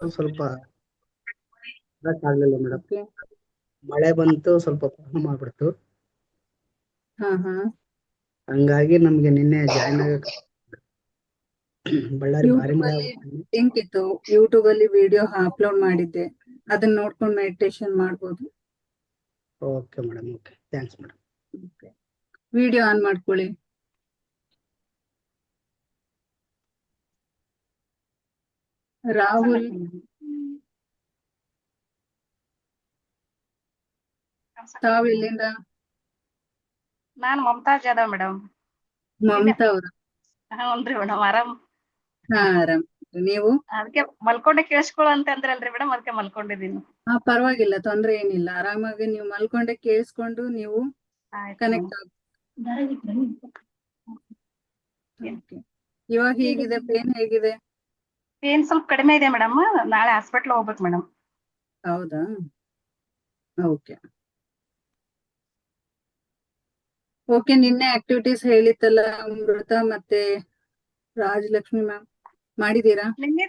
ಸ್ವಲ್ಪ ಆಗ್ಲಿಲ್ಲ madam. Okay. ಮಳೆ ಬಂತು, ಸ್ವಲ್ಪ ಪ್ರಾಬ್ಲಮ್ ಆಗ್ಬಿಡ್ತು. ಹಾ ಹಾ. ಹಂಗಾಗಿ ನಮ್ಗೆ ನಿನ್ನೆ ಜಾಯ್ನ್ ಆಗಕ್ಕೆ ಬಳ್ಳಾರಿ ಭಾರಿ ಯೂಟ್ಯೂಬ್ ಮಳೆ ಅಲ್ಲಿ ಆಗ್ಬಿಟ್ಟು. ಲಿಂಕ್ ಇತ್ತು, ಯೂಟ್ಯೂಬ್ ಅಲ್ಲಿ ವಿಡಿಯೋ ಅಪ್ಲೋಡ್ ಮಾಡಿದ್ದೆ, ಅದನ್ನ ನೋಡ್ಕೊಂಡು ಮೆಡಿಟೇಷನ್ ಮಾಡ್ಬೋದು. Okay madam, okay, thanks madam. Video on ಮಾಡ್ಕೊಳ್ಳಿ. ರಾಹುಲ್, ತಾವ್ ಎಲ್ಲಿಂದ? ನಾನ್ ಮಮತಾಜ್ ಯಾದವ್ ಮೇಡಮ್. ಮಮತಾ ಅವ್ರ? ಹ್ಞೂನ್ರಿ ಮೇಡಮ್, ಆರಾಮ್. ಹಾ, ಆರಾಮ್. ನೀವು? ಅದಕ್ಕೆ ಮಲ್ಕೊಂಡೆ ಕೇಳಿಸ್ಕೊಳ್ಳೋ ಅಂತ ಅಂದ್ರಲ್ರಿ ಮೇಡಮ್, ಅದಕ್ಕೆ ಮಲ್ಕೊಂಡಿದ್ದೀನಿ. ಹಾ, ಪರವಾಗಿಲ್ಲ, ತೊಂದ್ರೆ ಏನಿಲ್ಲ. ಆರಾಮಾಗಿ ನೀವು ಮಲ್ಕೊಂಡೆ ಕೇಳಿಸ್ಕೊಂಡು ನೀವು ಆಯ್ತು ಕನೆಕ್ಟ್ ಆಗಿ. ಇವಾಗ ಹೇಗಿದೆ? ಪೇನ್ ಹೇಗಿದೆ? ಪೇನ್ ಸ್ವಲ್ಪ ಕಡಿಮೆ ಇದೆ ಮೇಡಮ್. ನಾಳೆ ಹಾಸ್ಪಿಟ್ಲ್ ಹೋಗ್ಬೇಕು ಮೇಡಮ್. ಹೌದಾ? Okay okay. ನಿನ್ನೆ ಆಕ್ಟಿವಿಟೀಸ್ ಹೇಳಿತ್ತಲ್ಲ ಅಮೃತ ಮತ್ತೆ ರಾಜಲಕ್ಷ್ಮಿ ಮ್ಯಾಮ್, ಮಾಡಿದೀರಾ? ನಿನ್ನೆ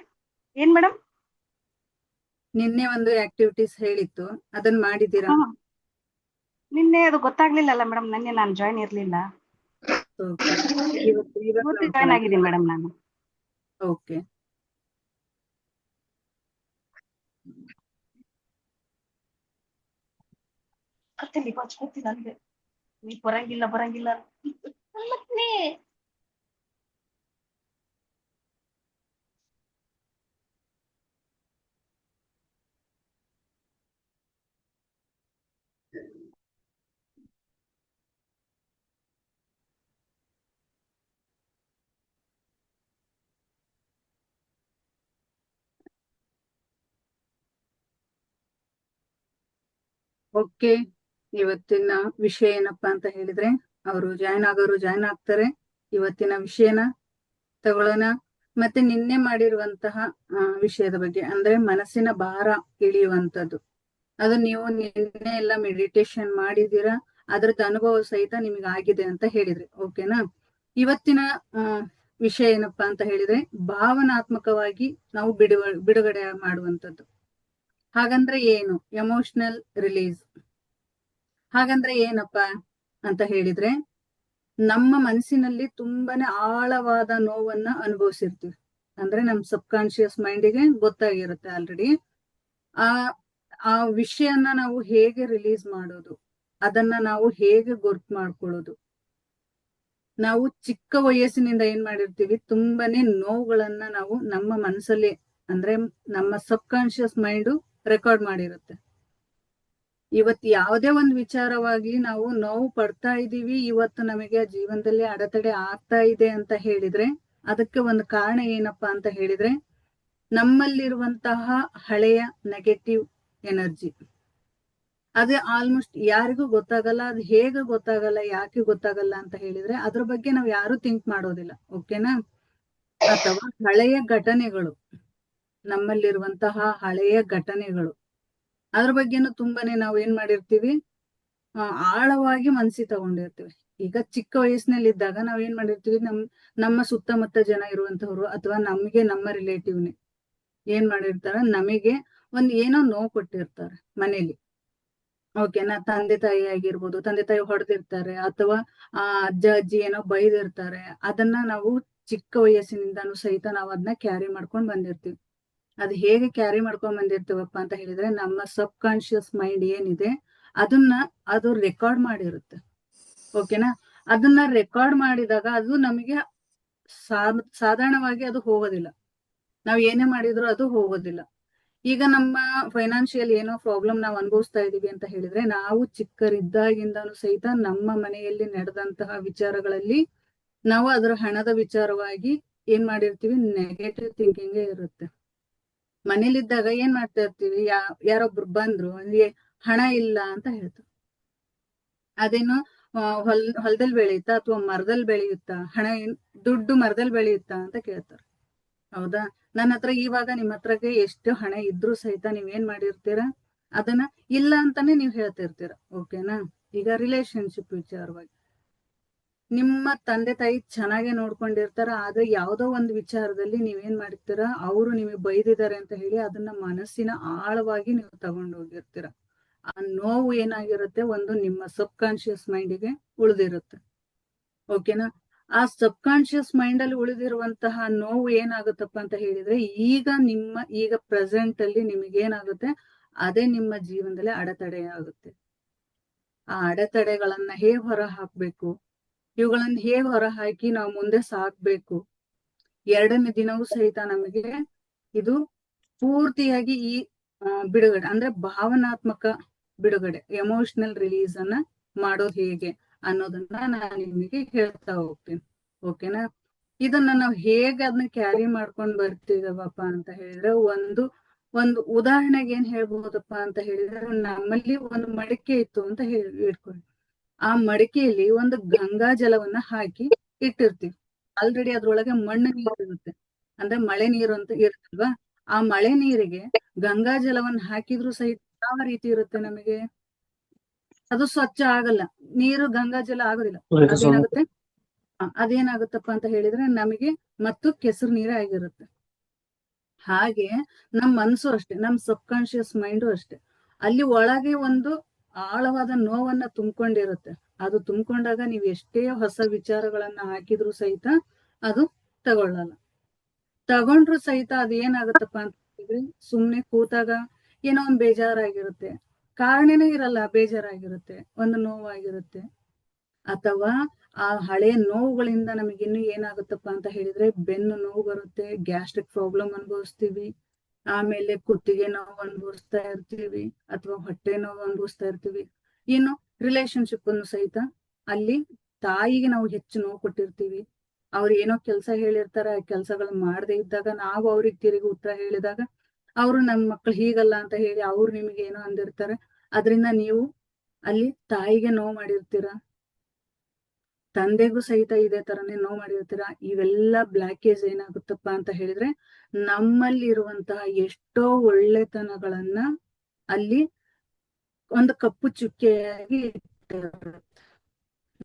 ಏನ್ ಮೇಡಮ್? ನಿನ್ನೆ ಒಂದು ಆಕ್ಟಿವಿಟೀಸ್ ಹೇಳಿತ್ತು, ಅದನ್ನ ಮಾಡಿದೀರಾ? ನಿನ್ನೆ ಅದು ಗೊತ್ತಾಗ್ಲಿಲ್ಲಲ್ಲ ಮೇಡಮ್, ನಿನ್ನೆ ನಾನು ಜಾಯ್ನ್ ಇರ್ಲಿಲ್ಲ. ಇವತ್ತು ಜಾಯ್ನ್ ಆಗಿದ್ದೀನಿ ಮೇಡಮ್ ನಾನು. ಓಕೆ. ಕತ್ತಲಿ ಬಚ್ಕೊತೀನಿ ನನಗೆ, ನೀ ಬರಂಗಿಲ್ಲ ಓಕೆ. ಇವತ್ತಿನ ವಿಷಯ ಏನಪ್ಪಾ ಅಂತ ಹೇಳಿದ್ರೆ, ಅವರು ಜಾಯ್ನ್ ಆಗೋರು ಜಾಯ್ನ್ ಆಗ್ತಾರೆ. ಇವತ್ತಿನ ವಿಷಯನ ತಗೊಳ್ಳೋಣ. ಮತ್ತೆ ನಿನ್ನೆ ಮಾಡಿರುವಂತಹ ವಿಷಯದ ಬಗ್ಗೆ, ಅಂದ್ರೆ ಮನಸ್ಸಿನ ಭಾರ ಇಳಿಯುವಂತದ್ದು. ಅದು ನೀವು ನಿನ್ನೆ ಎಲ್ಲ ಮೆಡಿಟೇಷನ್ ಮಾಡಿದೀರಾ, ಅದ್ರದ್ದು ಅನುಭವ ಸಹಿತ ನಿಮಗೆ ಆಗಿದೆ ಅಂತ ಹೇಳಿದ್ರಿ. ಓಕೆನಾ? ಇವತ್ತಿನ ವಿಷಯ ಏನಪ್ಪಾ ಅಂತ ಹೇಳಿದ್ರೆ, ಭಾವನಾತ್ಮಕವಾಗಿ ನಾವು ಬಿಡುಗಡೆ ಮಾಡುವಂಥದ್ದು. ಹಾಗಂದ್ರೆ ಏನು? Emotional release. ಹಾಗಂದ್ರೆ ಏನಪ್ಪಾ ಅಂತ ಹೇಳಿದ್ರೆ, ನಮ್ಮ ಮನಸ್ಸಿನಲ್ಲಿ ತುಂಬಾನೇ ಆಳವಾದ ನೋವನ್ನ ಅನುಭವಿಸಿರ್ತೀವಿ. ಅಂದ್ರೆ ನಮ್ ಸಬ್ ಕಾನ್ಶಿಯಸ್ ಮೈಂಡಿಗೆ ಗೊತ್ತಾಗಿರುತ್ತೆ ಆಲ್ರೆಡಿ. ಆ ಆ ವಿಷಯನ ನಾವು ಹೇಗೆ ರಿಲೀಸ್ ಮಾಡೋದು, ಅದನ್ನ ನಾವು ಹೇಗೆ ಗುರ್ತ್ ಮಾಡ್ಕೊಳ್ಳೋದು. ನಾವು ಚಿಕ್ಕ ವಯಸ್ಸಿನಿಂದ ಏನ್ ಮಾಡಿರ್ತೀವಿ, ತುಂಬಾನೇ ನೋವುಗಳನ್ನ ನಾವು ನಮ್ಮ ಮನಸ್ಸಲ್ಲಿ, ಅಂದ್ರೆ ನಮ್ಮ ಸಬ್ ಕಾನ್ಶಿಯಸ್ ಮೈಂಡ್ ರೆಕಾರ್ಡ್ ಮಾಡಿರುತ್ತೆ. ಇವತ್ತು ಯಾವುದೇ ಒಂದು ವಿಚಾರವಾಗಿ ನಾವು ನೋವು ಪಡ್ತಾ ಇದೀವಿ, ಇವತ್ತು ನಮಗೆ ಜೀವನದಲ್ಲಿ ಅಡೆತಡೆ ಆಗ್ತಾ ಇದೆ ಅಂತ ಹೇಳಿದ್ರೆ, ಅದಕ್ಕೆ ಒಂದು ಕಾರಣ ಏನಪ್ಪಾ ಅಂತ ಹೇಳಿದ್ರೆ, ನಮ್ಮಲ್ಲಿರುವಂತಹ ಹಳೆಯ ನೆಗೆಟಿವ್ ಎನರ್ಜಿ. ಅದೇ ಆಲ್ಮೋಸ್ಟ್ ಯಾರಿಗೂ ಗೊತ್ತಾಗಲ್ಲ. ಅದು ಹೇಗೆ ಗೊತ್ತಾಗಲ್ಲ, ಯಾಕೆ ಗೊತ್ತಾಗಲ್ಲ ಅಂತ ಹೇಳಿದ್ರೆ, ಅದ್ರ ಬಗ್ಗೆ ನಾವು ಯಾರು ಥಿಂಕ್ ಮಾಡೋದಿಲ್ಲ. ಓಕೆನಾ? ಅಥವಾ ಹಳೆಯ ಘಟನೆಗಳು, ನಮ್ಮಲ್ಲಿರುವಂತಹ ಹಳೆಯ ಘಟನೆಗಳು, ಅದ್ರ ಬಗ್ಗೆನೂ ತುಂಬಾನೇ ನಾವು ಏನ್ ಮಾಡಿರ್ತೀವಿ, ಆಳವಾಗಿ ಮನ್ಸಿ ತಗೊಂಡಿರ್ತೀವಿ. ಈಗ ಚಿಕ್ಕ ವಯಸ್ಸಿನಲ್ಲಿ ಇದ್ದಾಗ ನಾವ್ ಏನ್ ಮಾಡಿರ್ತೀವಿ, ನಮ್ಮ ಸುತ್ತಮುತ್ತ ಜನ ಇರುವಂತವ್ರು ಅಥವಾ ನಮ್ಗೆ ನಮ್ಮ ರಿಲೇಟಿವ್ನೇ ಏನ್ ಮಾಡಿರ್ತಾರ, ನಮಗೆ ಒಂದ್ ಏನೋ ನೋವು ಕೊಟ್ಟಿರ್ತಾರೆ ಮನೇಲಿ. ಓಕೆನಾ? ತಂದೆ ತಾಯಿ ಆಗಿರ್ಬೋದು, ತಂದೆ ತಾಯಿ ಹೊಡೆದಿರ್ತಾರೆ, ಅಥವಾ ಅಜ್ಜ ಅಜ್ಜಿ ಏನೋ ಬೈದಿರ್ತಾರೆ. ಅದನ್ನ ನಾವು ಚಿಕ್ಕ ವಯಸ್ಸಿನಿಂದಾನು ಸಹಿತ ನಾವು ಅದನ್ನ ಕ್ಯಾರಿ ಮಾಡ್ಕೊಂಡ್ ಬಂದಿರ್ತೀವಿ. ಅದ್ ಹೇಗೆ ಕ್ಯಾರಿ ಮಾಡ್ಕೊಂಡ್ ಬಂದಿರ್ತೀವಪ್ಪ ಅಂತ ಹೇಳಿದ್ರೆ, ನಮ್ಮ ಸಬ್ ಕಾನ್ಶಿಯಸ್ ಮೈಂಡ್ ಏನಿದೆ ಅದನ್ನ ಅದು ರೆಕಾರ್ಡ್ ಮಾಡಿರುತ್ತೆ. ಓಕೆನಾ? ಅದನ್ನ ರೆಕಾರ್ಡ್ ಮಾಡಿದಾಗ ಅದು ನಮಗೆ ಸಾಧಾರಣವಾಗಿ ಅದು ಹೋಗೋದಿಲ್ಲ. ನಾವ್ ಏನೇ ಮಾಡಿದ್ರು ಅದು ಹೋಗೋದಿಲ್ಲ. ಈಗ ನಮ್ಮ ಫೈನಾನ್ಷಿಯಲ್ ಏನೋ ಪ್ರಾಬ್ಲಮ್ ನಾವು ಅನುಭವಿಸ್ತಾ ಇದೀವಿ ಅಂತ ಹೇಳಿದ್ರೆ, ನಾವು ಚಿಕ್ಕರಿದ್ದಾಗಿಂದಾನು ಸಹಿತ ನಮ್ಮ ಮನೆಯಲ್ಲಿ ನಡೆದಂತಹ ವಿಚಾರಗಳಲ್ಲಿ ನಾವು ಅದರ ಹಣದ ವಿಚಾರವಾಗಿ ಏನ್ ಮಾಡಿರ್ತೀವಿ, ನೆಗೆಟಿವ್ ಥಿಂಕಿಂಗ್ ಇರುತ್ತೆ. ಮನೇಲಿದ್ದಾಗ ಏನ್ ಮಾಡ್ತಾ ಇರ್ತೀವಿ, ಯಾರೊಬ್ರು ಬಂದ್ರು, ಅಲ್ಲಿ ಹಣ ಇಲ್ಲ ಅಂತ ಹೇಳ್ತಾರೆ. ಅದೇನು ಹೊಲದಲ್ಲಿ ಬೆಳೆಯುತ್ತಾ ಅಥವಾ ಮರದಲ್ಲಿ ಬೆಳೆಯುತ್ತಾ? ದುಡ್ಡು ಮರದಲ್ಲಿ ಬೆಳೆಯುತ್ತಾ ಅಂತ ಕೇಳ್ತಾರೆ. ಹೌದಾ? ನನ್ನ ಹತ್ರ ಇವಾಗ ನಿಮ್ ಹತ್ರಗೆ ಎಷ್ಟು ಹಣ ಇದ್ರೂ ಸಹಿತ ನೀವ್ ಏನ್ ಮಾಡಿರ್ತೀರಾ, ಅದನ್ನ ಇಲ್ಲ ಅಂತಾನೆ ನೀವ್ ಹೇಳ್ತಿರ್ತೀರ. ಓಕೆನಾ? ಈಗ ರಿಲೇಶನ್ಶಿಪ್ ವಿಚಾರವಾಗಿ ನಿಮ್ಮ ತಂದೆ ತಾಯಿ ಚೆನ್ನಾಗೆ ನೋಡ್ಕೊಂಡಿರ್ತಾರ, ಆದ್ರೆ ಯಾವ್ದೋ ಒಂದು ವಿಚಾರದಲ್ಲಿ ನೀವೇನ್ ಮಾಡಿರ್ತೀರ, ಅವರು ನಿಮಗೆ ಬೈದಿದ್ದಾರೆ ಅಂತ ಹೇಳಿ ಅದನ್ನ ಮನಸ್ಸಿನ ಆಳವಾಗಿ ನೀವು ತಗೊಂಡು ಹೋಗಿರ್ತೀರ. ಆ ನೋವು ಏನಾಗಿರುತ್ತೆ, ಒಂದು ನಿಮ್ಮ ಸಬ್ ಕಾನ್ಶಿಯಸ್ ಮೈಂಡಿಗೆ ಉಳಿದಿರುತ್ತೆ. ಓಕೆನಾ? ಆ ಸಬ್ ಕಾನ್ಶಿಯಸ್ ಮೈಂಡ್ ಅಲ್ಲಿ ಉಳಿದಿರುವಂತಹ ನೋವು ಏನಾಗುತ್ತಪ್ಪ ಅಂತ ಹೇಳಿದ್ರೆ, ಈಗ ಪ್ರೆಸೆಂಟ್ ಅಲ್ಲಿ ನಿಮಗೆ ಏನಾಗುತ್ತೆ, ಅದೇ ನಿಮ್ಮ ಜೀವನದಲ್ಲಿ ಅಡೆತಡೆ ಆಗುತ್ತೆ. ಆ ಅಡೆತಡೆಗಳನ್ನ ಹೇಗ್ ಹೊರ ಹಾಕ್ಬೇಕು, ಇವುಗಳನ್ನ ಹೇಗ್ ಹೊರ ಹಾಕಿ ನಾವು ಮುಂದೆ ಸಾಗ್ಬೇಕು. 2ನೇ ದಿನವೂ ಸಹಿತ ನಮಗೆ ಇದು ಪೂರ್ತಿಯಾಗಿ ಈ ಬಿಡುಗಡೆ ಅಂದ್ರೆ ಭಾವನಾತ್ಮಕ ಬಿಡುಗಡೆ, ಎಮೋಷನಲ್ ರಿಲೀಸ್ ಅನ್ನ ಮಾಡೋದು ಹೇಗೆ ಅನ್ನೋದನ್ನ ನಾನು ನಿಮಗೆ ಹೇಳ್ತಾ ಹೋಗ್ತೀನಿ. ಓಕೆನಾ? ಇದನ್ನ ನಾವು ಹೇಗೆ ಅದನ್ನ ಕ್ಯಾರಿ ಮಾಡ್ಕೊಂಡ್ ಬರ್ತಿದವಪ್ಪ ಅಂತ ಹೇಳಿದ್ರೆ, ಒಂದು ಉದಾಹರಣೆಗೆ ಏನ್ ಹೇಳ್ಬಹುದಪ್ಪ ಅಂತ ಹೇಳಿದ್ರೆ, ನಮ್ಮಲ್ಲಿ ಒಂದು ಮಡಿಕೆ ಇತ್ತು ಅಂತ ಇಟ್ಕೊಳ್ಳಿ. ಆ ಮಡಿಕೆಯಲ್ಲಿ ಒಂದು ಗಂಗಾ ಜಲವನ್ನ ಹಾಕಿ ಇಟ್ಟಿರ್ತೀವಿ. ಆಲ್ರೆಡಿ ಅದ್ರೊಳಗೆ ಮಣ್ಣು ನೀರು ಇರುತ್ತೆ, ಅಂದ್ರೆ ಮಳೆ ನೀರು ಅಂತ ಇರುತ್ತಲ್ವಾ. ಆ ಮಳೆ ನೀರಿಗೆ ಗಂಗಾ ಜಲವನ್ನ ಹಾಕಿದ್ರು ಸಹಿತ ಯಾವ ರೀತಿ ಇರುತ್ತೆ ನಮಗೆ, ಅದು ಸ್ವಚ್ಛ ಆಗಲ್ಲ. ನೀರು ಗಂಗಾ ಜಲ ಆಗೋದಿಲ್ಲ. ಅದೇನಾಗುತ್ತಪ್ಪ ಅಂತ ಹೇಳಿದ್ರೆ ನಮಗೆ ಮತ್ತು ಕೆಸರು ನೀರೇ ಆಗಿರುತ್ತೆ. ಹಾಗೆ ನಮ್ ಮನ್ಸು ಅಷ್ಟೇ, ನಮ್ ಸಬ್ ಕಾನ್ಶಿಯಸ್ ಮೈಂಡು ಅಷ್ಟೇ. ಅಲ್ಲಿ ಒಳಗೆ ಒಂದು ಆಳವಾದ ನೋವನ್ನ ತುಂಬಿಕೊಂಡಿರುತ್ತೆ. ಅದು ತುಂಬಿಕೊಂಡಾಗ ನೀವು ಎಷ್ಟೇ ಹೊಸ ವಿಚಾರಗಳನ್ನ ಹಾಕಿದ್ರು ಸಹಿತ ಅದು ತಗೊಂಡ್ರು ಸಹಿತ ಅದು ಏನಾಗುತ್ತಪ್ಪ ಅಂತ ಹೇಳಿದ್ರೆ, ಸುಮ್ನೆ ಕೂತಾಗ ಏನೋ ಒಂದ್ ಬೇಜಾರಾಗಿರುತ್ತೆ, ಕಾರಣನೇ ಇರಲ್ಲ, ಬೇಜಾರಾಗಿರುತ್ತೆ, ಒಂದು ನೋವಾಗಿರುತ್ತೆ. ಅಥವಾ ಆ ಹಳೆ ನೋವುಗಳಿಂದ ನಮಗಿನ್ನು ಏನಾಗುತ್ತಪ್ಪ ಅಂತ ಹೇಳಿದ್ರೆ, ಬೆನ್ನು ನೋವು ಬರುತ್ತೆ, ಗ್ಯಾಸ್ಟ್ರಿಕ್ ಪ್ರಾಬ್ಲಮ್ ಅನುಭವಿಸ್ತೀವಿ, ಆಮೇಲೆ ಕುತ್ತಿಗೆ ನೋವು ಅನುಭವಿಸ್ತಾ ಇರ್ತೀವಿ, ಅಥವಾ ಹೊಟ್ಟೆ ನೋವು ಅನುಭವಿಸ್ತಾ ಇರ್ತೀವಿ. ಇನ್ನು ರಿಲೇಶನ್ಶಿಪ್ ಅನ್ನು ಸಹಿತ ಅಲ್ಲಿ ತಾಯಿಗೆ ನಾವು ಹೆಚ್ಚು ನೋವು ಕೊಟ್ಟಿರ್ತೀವಿ. ಅವ್ರು ಏನೋ ಕೆಲಸ ಹೇಳಿರ್ತಾರ, ಆ ಕೆಲಸಗಳು ಮಾಡದೇ ಇದ್ದಾಗ ನಾವು ಅವ್ರಿಗೆ ತಿರುಗಿ ಉತ್ತರ ಹೇಳಿದಾಗ ಅವರು ನಮ್ಮ ಮಕ್ಳು ಹೀಗಲ್ಲ ಅಂತ ಹೇಳಿ ಅವ್ರು ನಿಮಗೆ ಏನೋ ಅಂದಿರ್ತಾರೆ. ಅದರಿಂದ ನೀವು ಅಲ್ಲಿ ತಾಯಿಗೆ ನೋವು ಮಾಡಿರ್ತೀರ, ತಂದೆಗೂ ಸಹಿತ ಇದೇ ತರನೇ ನೋವು ಮಾಡಿರ್ತೀರ. ಇವೆಲ್ಲ ಬ್ಲಾಕೇಜ್ ಏನಾಗುತ್ತಪ್ಪ ಅಂತ ಹೇಳಿದ್ರೆ, ನಮ್ಮಲ್ಲಿ ಇರುವಂತಹ ಎಷ್ಟೋ ಒಳ್ಳೆತನಗಳನ್ನ ಅಲ್ಲಿ ಒಂದು ಕಪ್ಪು ಚುಕ್ಕೆಯಾಗಿ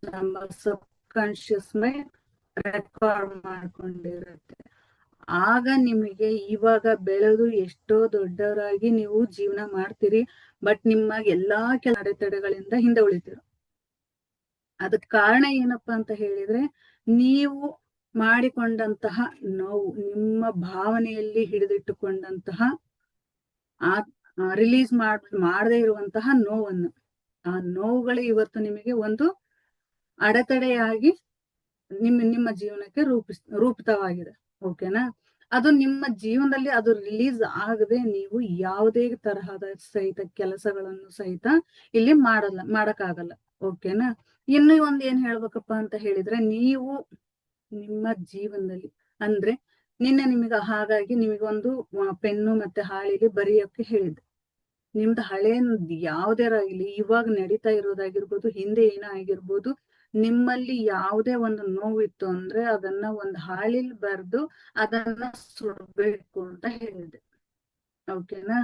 ನಮ್ಮ ಸಬ್ ಕಾನ್ಶಿಯಸ್ ಮೈಂಡ್ ರೆಕಾರ್ಡ್ ಮಾಡ್ಕೊಂಡಿರುತ್ತೆ. ಆಗ ನಿಮಗೆ ಇವಾಗ ಬೆಳೆದು ಎಷ್ಟೋ ದೊಡ್ಡವರಾಗಿ ನೀವು ಜೀವನ ಮಾಡ್ತೀರಿ, ಬಟ್ ನಿಮ್ಮ ಎಲ್ಲಾ ಕೆಲ ಅಡೆತಡೆಗಳಿಂದ ಹಿಂದೆ ಉಳಿತೀರ. ಅದಕ್ ಕಾರಣ ಏನಪ್ಪಾ ಅಂತ ಹೇಳಿದ್ರೆ, ನೀವು ಮಾಡಿಕೊಂಡಂತಹ ನೋವು, ನಿಮ್ಮ ಭಾವನೆಯಲ್ಲಿ ಹಿಡಿದಿಟ್ಟುಕೊಂಡಂತಹ ರಿಲೀಸ್ ಮಾಡದೇ ಇರುವಂತಹ ನೋವನ್ನು, ಆ ನೋವುಗಳೇ ಇವತ್ತು ನಿಮಗೆ ಒಂದು ಅಡೆತಡೆಯಾಗಿ ನಿಮ್ಮ ಜೀವನಕ್ಕೆ ರೂಪಿತವಾಗಿದೆ. ಓಕೆನಾ? ಅದು ನಿಮ್ಮ ಜೀವನದಲ್ಲಿ ಅದು ರಿಲೀಸ್ ಆಗದೆ ನೀವು ಯಾವುದೇ ತರಹದ ಸಹಿತ ಕೆಲಸಗಳನ್ನು ಸಹಿತ ಇಲ್ಲಿ ಮಾಡಕ್ಕಾಗಲ್ಲ. ಓಕೆನಾ? ಇನ್ನು ಒಂದ್ ಏನ್ ಹೇಳ್ಬೇಕಪ್ಪ ಅಂತ ಹೇಳಿದ್ರೆ, ನೀವು ನಿಮ್ಮ ಜೀವನದಲ್ಲಿ ಅಂದ್ರೆ ಹಾಗಾಗಿ ನಿಮಗೊಂದು ಪೆನ್ನು ಮತ್ತೆ ಹಾಳೆಗೆ ಬರೆಯೋಕೆ ಹೇಳಿದ್ದೆ. ನಿಮ್ದು ಹಳೆ ಯಾವ್ದಾರಾಗ್ಲಿ, ಇವಾಗ ನಡೀತಾ ಇರೋದಾಗಿರ್ಬೋದು, ಹಿಂದೆ ಏನೋ ಆಗಿರ್ಬೋದು, ನಿಮ್ಮಲ್ಲಿ ಯಾವುದೇ ಒಂದು ನೋವಿತ್ತು ಅಂದ್ರೆ ಅದನ್ನ ಒಂದು ಹಾಳೆಲಿ ಬರೆದು ಅದನ್ನ ಸುಡಬೇಕು ಅಂತ ಹೇಳಿದೆ. ಓಕೆನಾ?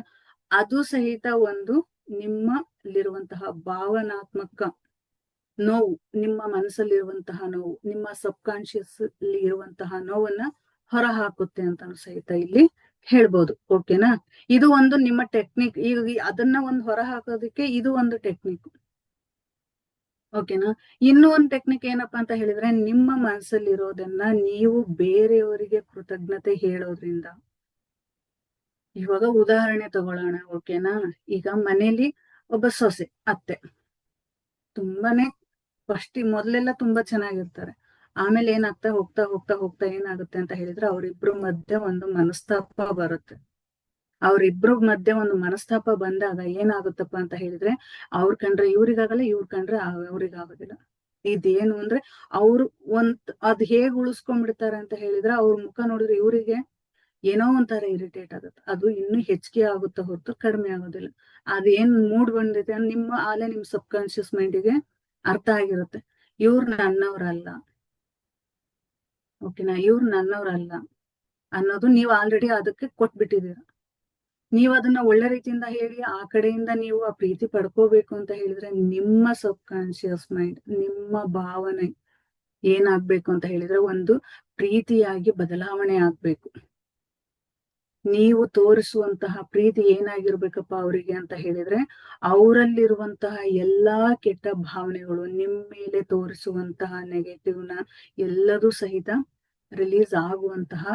ಅದು ಸಹಿತ ಒಂದು ನಿಮ್ಮಲ್ಲಿರುವಂತಹ ಭಾವನಾತ್ಮಕ ನೋವು, ನಿಮ್ಮ ಮನಸ್ಸಲ್ಲಿರುವಂತಹ ನೋವು, ನಿಮ್ಮ ಸಬ್ ಕಾನ್ಶಿಯಸ್ ಅಲ್ಲಿ ಇರುವಂತಹ ನೋವನ್ನ ಹೊರ ಹಾಕುತ್ತೆ ಅಂತ ಸಹಿತ ಇಲ್ಲಿ ಹೇಳ್ಬೋದು. ಓಕೆನಾ? ಇದು ಒಂದು ನಿಮ್ಮ ಟೆಕ್ನಿಕ್. ಈಗ ಅದನ್ನ ಒಂದು ಹೊರ ಹಾಕೋದಕ್ಕೆ ಇದು ಒಂದು ಟೆಕ್ನಿಕ್. ಓಕೆನಾ? ಇನ್ನೂ ಒಂದು ಟೆಕ್ನಿಕ್ ಏನಪ್ಪಾ ಅಂತ ಹೇಳಿದ್ರೆ, ನಿಮ್ಮ ಮನಸ್ಸಲ್ಲಿರೋದನ್ನ ನೀವು ಬೇರೆಯವರಿಗೆ ಕೃತಜ್ಞತೆ ಹೇಳೋದ್ರಿಂದ. ಇವಾಗ ಉದಾಹರಣೆ ತಗೊಳ್ಳೋಣ. ಓಕೆನಾ? ಈಗ ಮನೇಲಿ ಒಬ್ಬ ಸೊಸೆ, ಅತ್ತೆ ತುಂಬಾನೇ ಮೊದಲೆಲ್ಲ ತುಂಬಾ ಚೆನ್ನಾಗಿರ್ತಾರೆ. ಆಮೇಲೆ ಏನಾಗ್ತಾ ಹೋಗ್ತಾ ಹೋಗ್ತಾ ಹೋಗ್ತಾ ಏನಾಗುತ್ತೆ ಅಂತ ಹೇಳಿದ್ರೆ, ಅವರಿಬ್ರು ಮಧ್ಯೆ ಒಂದು ಮನಸ್ತಾಪ ಬರುತ್ತೆ. ಅವರಿಬ್ರು ಮಧ್ಯೆ ಒಂದು ಮನಸ್ತಾಪ ಬಂದಾಗ ಏನಾಗುತ್ತಪ್ಪ ಅಂತ ಹೇಳಿದ್ರೆ, ಅವ್ರ ಕಂಡ್ರೆ ಇವ್ರಿಗಾಗಲ್ಲ, ಇವ್ರ ಕಂಡ್ರೆ ಅವ್ರಿಗಾಗೋದಿಲ್ಲ. ಇದೇನು ಅಂದ್ರೆ, ಅವ್ರು ಅದ್ ಹೇಗ್ ಉಳಿಸ್ಕೊಂಡ್ಬಿಡ್ತಾರೆ ಅಂತ ಹೇಳಿದ್ರೆ, ಅವ್ರ ಮುಖ ನೋಡಿದ್ರೆ ಇವ್ರಿಗೆ ಏನೋ ಒಂಥರ ಇರಿಟೇಟ್ ಆಗುತ್ತೆ. ಅದು ಇನ್ನೂ ಹೆಚ್ಚಿಗೆ ಆಗುತ್ತಾ ಹೊರತು ಕಡಿಮೆ ಆಗೋದಿಲ್ಲ. ಅದೇನ್ ಮೂಡ್ ಬಂದಿದೆ ನಿಮ್ ಸಬ್ ಕಾನ್ಶಿಯಸ್ ಮೈಂಡಿಗೆ ಅರ್ಥ ಆಗಿರುತ್ತೆ, ಇವ್ರು ನನ್ನವ್ರಲ್ಲ. ಓಕೆನಾ? ಇವ್ರು ನನ್ನವ್ರಲ್ಲ ಅನ್ನೋದು ನೀವು ಆಲ್ರೆಡಿ ಅದಕ್ಕೆ ಕೊಟ್ಬಿಟ್ಟಿದೀರ. ನೀವು ಅದನ್ನ ಒಳ್ಳೆ ರೀತಿಯಿಂದ ಹೇಳಿ ಆ ಕಡೆಯಿಂದ ನೀವು ಆ ಪ್ರೀತಿ ಪಡ್ಕೋಬೇಕು ಅಂತ ಹೇಳಿದ್ರೆ, ನಿಮ್ಮ ಸಬ್ ಕಾನ್ಶಿಯಸ್ ಮೈಂಡ್, ನಿಮ್ಮ ಭಾವನೆ ಏನಾಗ್ಬೇಕು ಅಂತ ಹೇಳಿದ್ರೆ ಒಂದು ಪ್ರೀತಿಯಾಗಿ ಬದಲಾವಣೆ ಆಗ್ಬೇಕು. ನೀವು ತೋರಿಸುವಂತಹ ಪ್ರೀತಿ ಏನಾಗಿರ್ಬೇಕಪ್ಪ ಅವರಿಗೆ ಅಂತ ಹೇಳಿದ್ರೆ, ಅವರಲ್ಲಿರುವಂತಹ ಎಲ್ಲಾ ಕೆಟ್ಟ ಭಾವನೆಗಳು, ನಿಮ್ ಮೇಲೆ ತೋರಿಸುವಂತಹ ನೆಗೆಟಿವ್ನ ಎಲ್ಲದೂ ಸಹಿತ ರಿಲೀಸ್ ಆಗುವಂತಹ